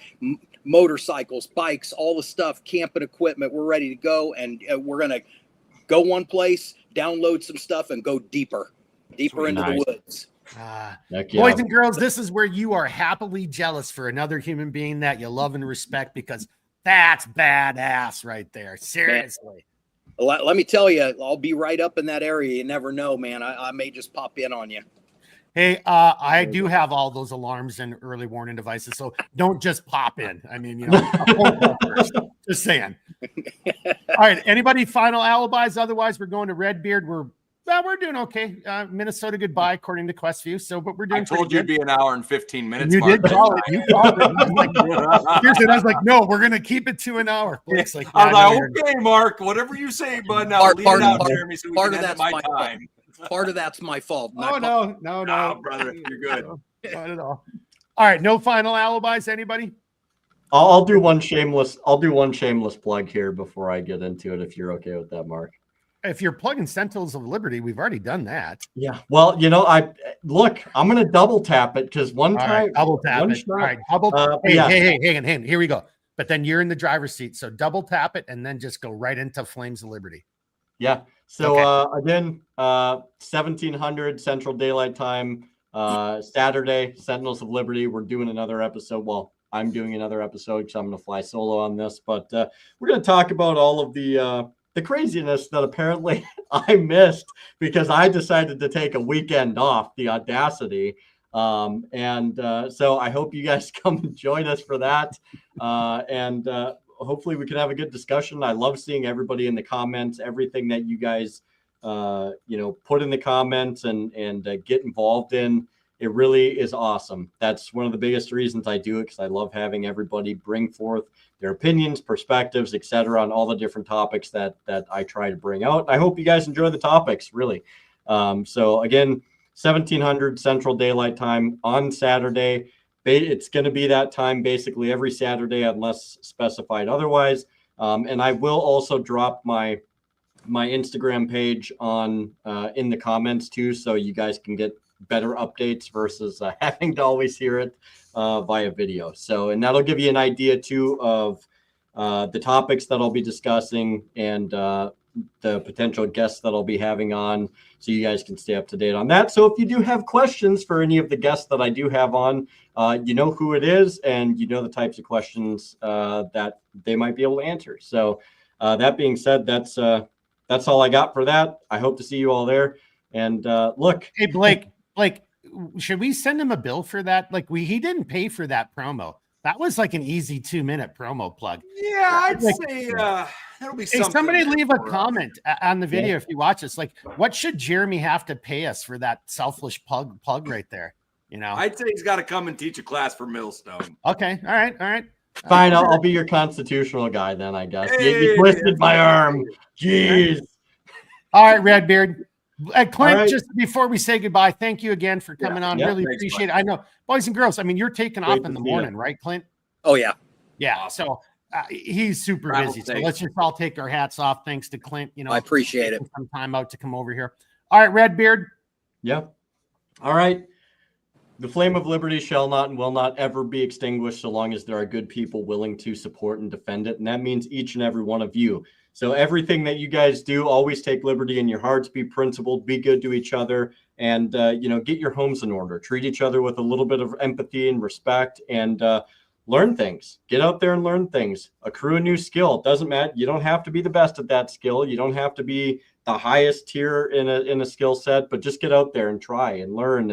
[SPEAKER 4] Motorcycles, bikes, all the stuff, camping equipment. We're ready to go, and we're gonna go one place, download some stuff, and go deeper into the woods.
[SPEAKER 1] Boys and girls, this is where you are happily jealous for another human being that you love and respect, because that's badass right there. Seriously.
[SPEAKER 4] Man. Let me tell you, I'll be right up in that area. You never know, man. I may just pop in on you.
[SPEAKER 1] Hey, I do have all those alarms and early warning devices, so don't just pop in. I mean, just saying. All right. Anybody final alibis? Otherwise, we're going to Redbeard. We're doing okay. Minnesota goodbye, according to Questview. So, but we're doing.
[SPEAKER 2] I told you it'd be an hour and 15 minutes.
[SPEAKER 1] You did call it. You called it. I was like, no, we're gonna keep it to an hour. It's like,
[SPEAKER 2] I'm like, okay, Mark, whatever you say, bud. Now leave it out, Jeremy, so we can end my time.
[SPEAKER 4] Part of that's my fault.
[SPEAKER 1] No,
[SPEAKER 2] brother, you're good.
[SPEAKER 1] Not at all. All right, no final alibis. Anybody?
[SPEAKER 3] I'll do one shameless plug here before I get into it, if you're okay with that, Mark.
[SPEAKER 1] If you're plugging Sentinels of Liberty, we've already done that.
[SPEAKER 3] Yeah. Well, I'm going to double tap it, because one time.
[SPEAKER 1] Right, double tap it. All right. Hey, hang on. Here we go. But then you're in the driver's seat. So double tap it and then just go right into Flames of Liberty.
[SPEAKER 3] Yeah. So again, 1700 Central Daylight Time, Saturday, Sentinels of Liberty. We're doing another episode. Well, I'm doing another episode because I'm going to fly solo on this. But we're going to talk about all of the craziness that apparently I missed because I decided to take a weekend off. The audacity. So I hope you guys come and join us for that. Hopefully we can have a good discussion. I love seeing everybody in the comments, everything that you guys, put in the comments and get involved in. It really is awesome. That's one of the biggest reasons I do it, because I love having everybody bring forth their opinions, perspectives, etc., on all the different topics that I try to bring out. I hope you guys enjoy the topics, really. So again, 1700 Central Daylight Time on Saturday. It's going to be that time basically every Saturday unless specified otherwise. And I will also drop my Instagram page on in the comments too, so you guys can get better updates versus having to always hear it via video. So, and that'll give you an idea too of the topics that I'll be discussing and the potential guests that I'll be having on, so you guys can stay up to date on that. So if you do have questions for any of the guests that I do have on, you know who it is, and you know the types of questions that they might be able to answer. So that being said, that's all I got for that. I hope to see you all there. And look,
[SPEAKER 1] Hey, Blake, should we send him a bill for that? Like he didn't pay for that promo. That was like an easy 2-minute promo plug.
[SPEAKER 2] Yeah, I'd say that'll be
[SPEAKER 1] Hey,
[SPEAKER 2] something.
[SPEAKER 1] somebody leave a
[SPEAKER 2] for,
[SPEAKER 1] comment on the video if you watch this. Like, what should Jeremy have to pay us for that selfish plug right there? You know,
[SPEAKER 2] I'd say he's got to come and teach a class for Millstone.
[SPEAKER 1] Okay, all right.
[SPEAKER 3] Fine, I'll be your constitutional guy then, I guess.
[SPEAKER 2] Hey,
[SPEAKER 3] you twisted my arm. Jeez.
[SPEAKER 1] All right, Redbeard. Clint,
[SPEAKER 3] right.
[SPEAKER 1] just before we say goodbye, thank you again for coming on.
[SPEAKER 3] Yeah,
[SPEAKER 1] Really
[SPEAKER 2] thanks,
[SPEAKER 1] appreciate
[SPEAKER 2] Clint.
[SPEAKER 1] it. I know, boys and girls, I mean, you're taking
[SPEAKER 3] Great
[SPEAKER 1] off in
[SPEAKER 3] to
[SPEAKER 1] the
[SPEAKER 3] see
[SPEAKER 1] morning,
[SPEAKER 3] you.
[SPEAKER 1] right, Clint?
[SPEAKER 4] Oh yeah.
[SPEAKER 1] Yeah.
[SPEAKER 2] Awesome.
[SPEAKER 1] So he's super
[SPEAKER 2] Travel
[SPEAKER 1] busy. So
[SPEAKER 2] safe.
[SPEAKER 1] let's just all take our hats off. Thanks to Clint. You know,
[SPEAKER 4] I appreciate it.
[SPEAKER 1] taking some time out to come over here. All right, Redbeard.
[SPEAKER 3] Yeah. All right. The flame of liberty shall not and will not ever be extinguished so long as there are good people willing to support and defend it. And that means each and every one of you. So everything that you guys do, always take liberty in your hearts, be principled, be good to each other, and, get your homes in order. Treat each other with a little bit of empathy and respect, and learn things. Get out there and learn things. Accrue a new skill. It doesn't matter. You don't have to be the best at that skill. You don't have to be the highest tier in a skill set, but just get out there and try and learn,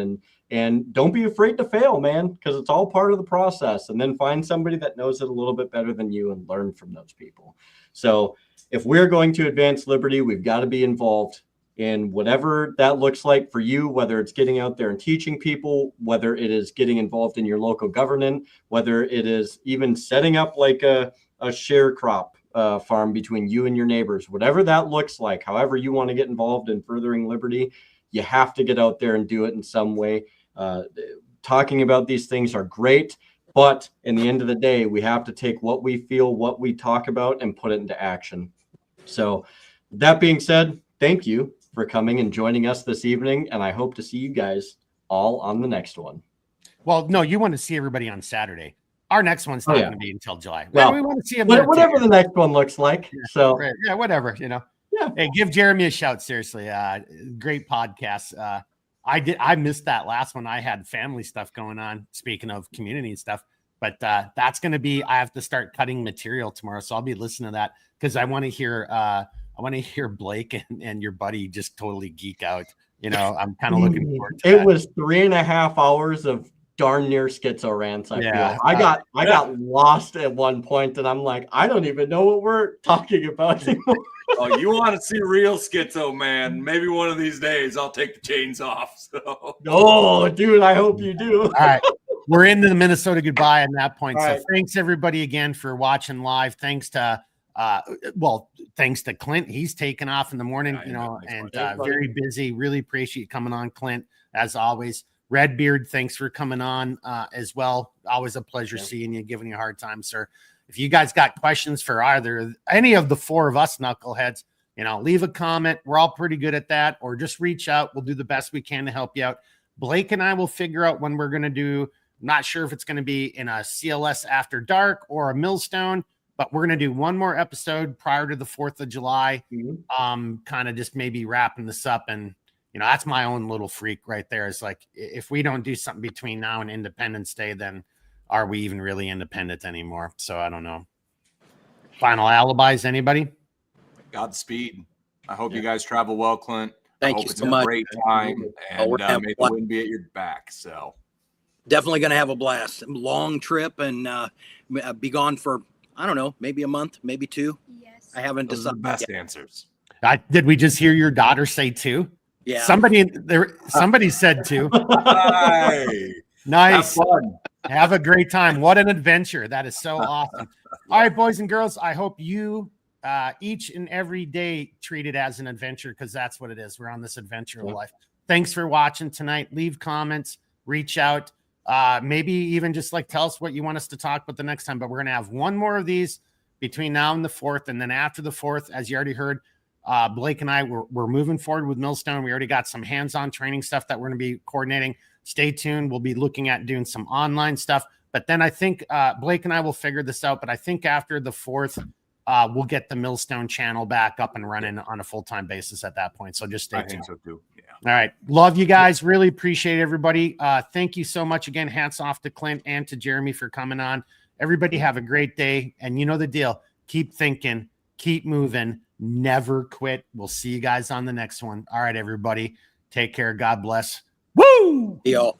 [SPEAKER 3] and don't be afraid to fail, man, because it's all part of the process. And then find somebody that knows it a little bit better than you and learn from those people. So if we're going to advance liberty, we've got to be involved in whatever that looks like for you, whether it's getting out there and teaching people, whether it is getting involved in your local government, whether it is even setting up like a sharecrop farm between you and your neighbors, whatever that looks like, however you want to get involved in furthering liberty, you have to get out there and do it in some way. Talking about these things are great, but in the end of the day, we have to take what we feel, what we talk about, and put it into action. So that being said, thank you for coming and joining us this evening, and I hope to see you guys all on the next one.
[SPEAKER 1] Well, no, you want to see everybody on Saturday. Our next one's not
[SPEAKER 3] yeah.
[SPEAKER 1] going to be until July.
[SPEAKER 3] Well,
[SPEAKER 1] we want to see them
[SPEAKER 3] whatever the next one looks like.
[SPEAKER 1] Yeah,
[SPEAKER 3] So
[SPEAKER 1] right. Yeah, whatever, you know.
[SPEAKER 3] Yeah.
[SPEAKER 1] Hey, give Jeremy a shout. Seriously. Great podcast. I missed that last one. I had family stuff going on, speaking of community and stuff, but that's going to be, I have to start cutting material tomorrow. So I'll be listening to that because I want to hear Blake and your buddy just totally geek out. You know, I'm kind of looking forward to
[SPEAKER 3] it
[SPEAKER 1] that.
[SPEAKER 3] was 3.5 hours of darn near schizo rants. I
[SPEAKER 1] Yeah.
[SPEAKER 3] feel I got lost at one point, and I'm like, I don't even know what we're talking about anymore.
[SPEAKER 2] Oh, you want to see real schizo, man? Maybe one of these days I'll take the chains off. So.
[SPEAKER 3] Oh, dude, I hope you do.
[SPEAKER 1] All right. We're into the Minnesota goodbye at that point.
[SPEAKER 3] All
[SPEAKER 1] So
[SPEAKER 3] right.
[SPEAKER 1] thanks everybody again for watching live. Thanks to thanks to Clint. He's taken off in the morning,
[SPEAKER 2] Yeah,
[SPEAKER 1] you know,
[SPEAKER 2] thanks,
[SPEAKER 1] and
[SPEAKER 3] buddy.
[SPEAKER 1] very busy. Really appreciate you coming on, Clint, as always. Redbeard, thanks for coming on as well. Always a pleasure seeing you, giving you a hard time, sir. If you guys got questions for any of the four of us knuckleheads, you know, leave a comment. We're all pretty good at that, or just reach out. We'll do the best we can to help you out. Blake and I will figure out when we're going to do. Not sure if it's going to be in a CLS after dark or a Millstone, but we're going to do one more episode prior to the 4th of July. Kind of just maybe wrapping this up. And, you know, that's my own little freak right there. It's like, if we don't do something between now and Independence Day, then are we even really independent anymore? So I don't know. Final alibis, anybody?
[SPEAKER 2] Godspeed. I hope you guys travel well, Clint.
[SPEAKER 4] Thank
[SPEAKER 2] I
[SPEAKER 4] you
[SPEAKER 2] hope it's
[SPEAKER 4] so
[SPEAKER 2] a
[SPEAKER 4] much.
[SPEAKER 2] great time, and
[SPEAKER 4] we're having
[SPEAKER 2] may the
[SPEAKER 4] fun.
[SPEAKER 2] wind be at your back. So
[SPEAKER 4] Definitely going to have a blast. Long trip and be gone for, I don't know, maybe a month, maybe 2.
[SPEAKER 5] Yes.
[SPEAKER 4] I haven't
[SPEAKER 2] those are the
[SPEAKER 4] decided
[SPEAKER 2] best
[SPEAKER 4] yet.
[SPEAKER 2] answers.
[SPEAKER 1] Did we just hear your daughter say 2?
[SPEAKER 4] Yeah.
[SPEAKER 1] Somebody said 2.
[SPEAKER 2] Hi.
[SPEAKER 1] Nice.
[SPEAKER 2] Have fun.
[SPEAKER 1] Have a great time. What an adventure. That is so awesome. All right, boys and girls, I hope you each and every day treat it as an adventure, because that's what it is. We're on this adventure of life. Thanks for watching tonight. Leave comments, reach out, maybe even just like tell us what you want us to talk about the next time. But we're going to have one more of these between now and the 4th. And then after the 4th, as you already heard, Blake and I, we're moving forward with Millstone. We already got some hands-on training stuff that we're going to be coordinating. Stay tuned. We'll be looking at doing some online stuff. But then I think Blake and I will figure this out. But I think after the 4th, we'll get the Millstone channel back up and running on a full-time basis at that point. So just stay
[SPEAKER 2] I
[SPEAKER 1] tuned.
[SPEAKER 2] think so too. Yeah.
[SPEAKER 1] All right. Love you guys. Really appreciate everybody. Thank you so much again. Hats off to Clint and to Jeremy for coming on. Everybody have a great day. And you know the deal. Keep thinking, keep moving, never quit. We'll see you guys on the next one. All right, everybody. Take care. God bless. Woo!
[SPEAKER 4] Yo.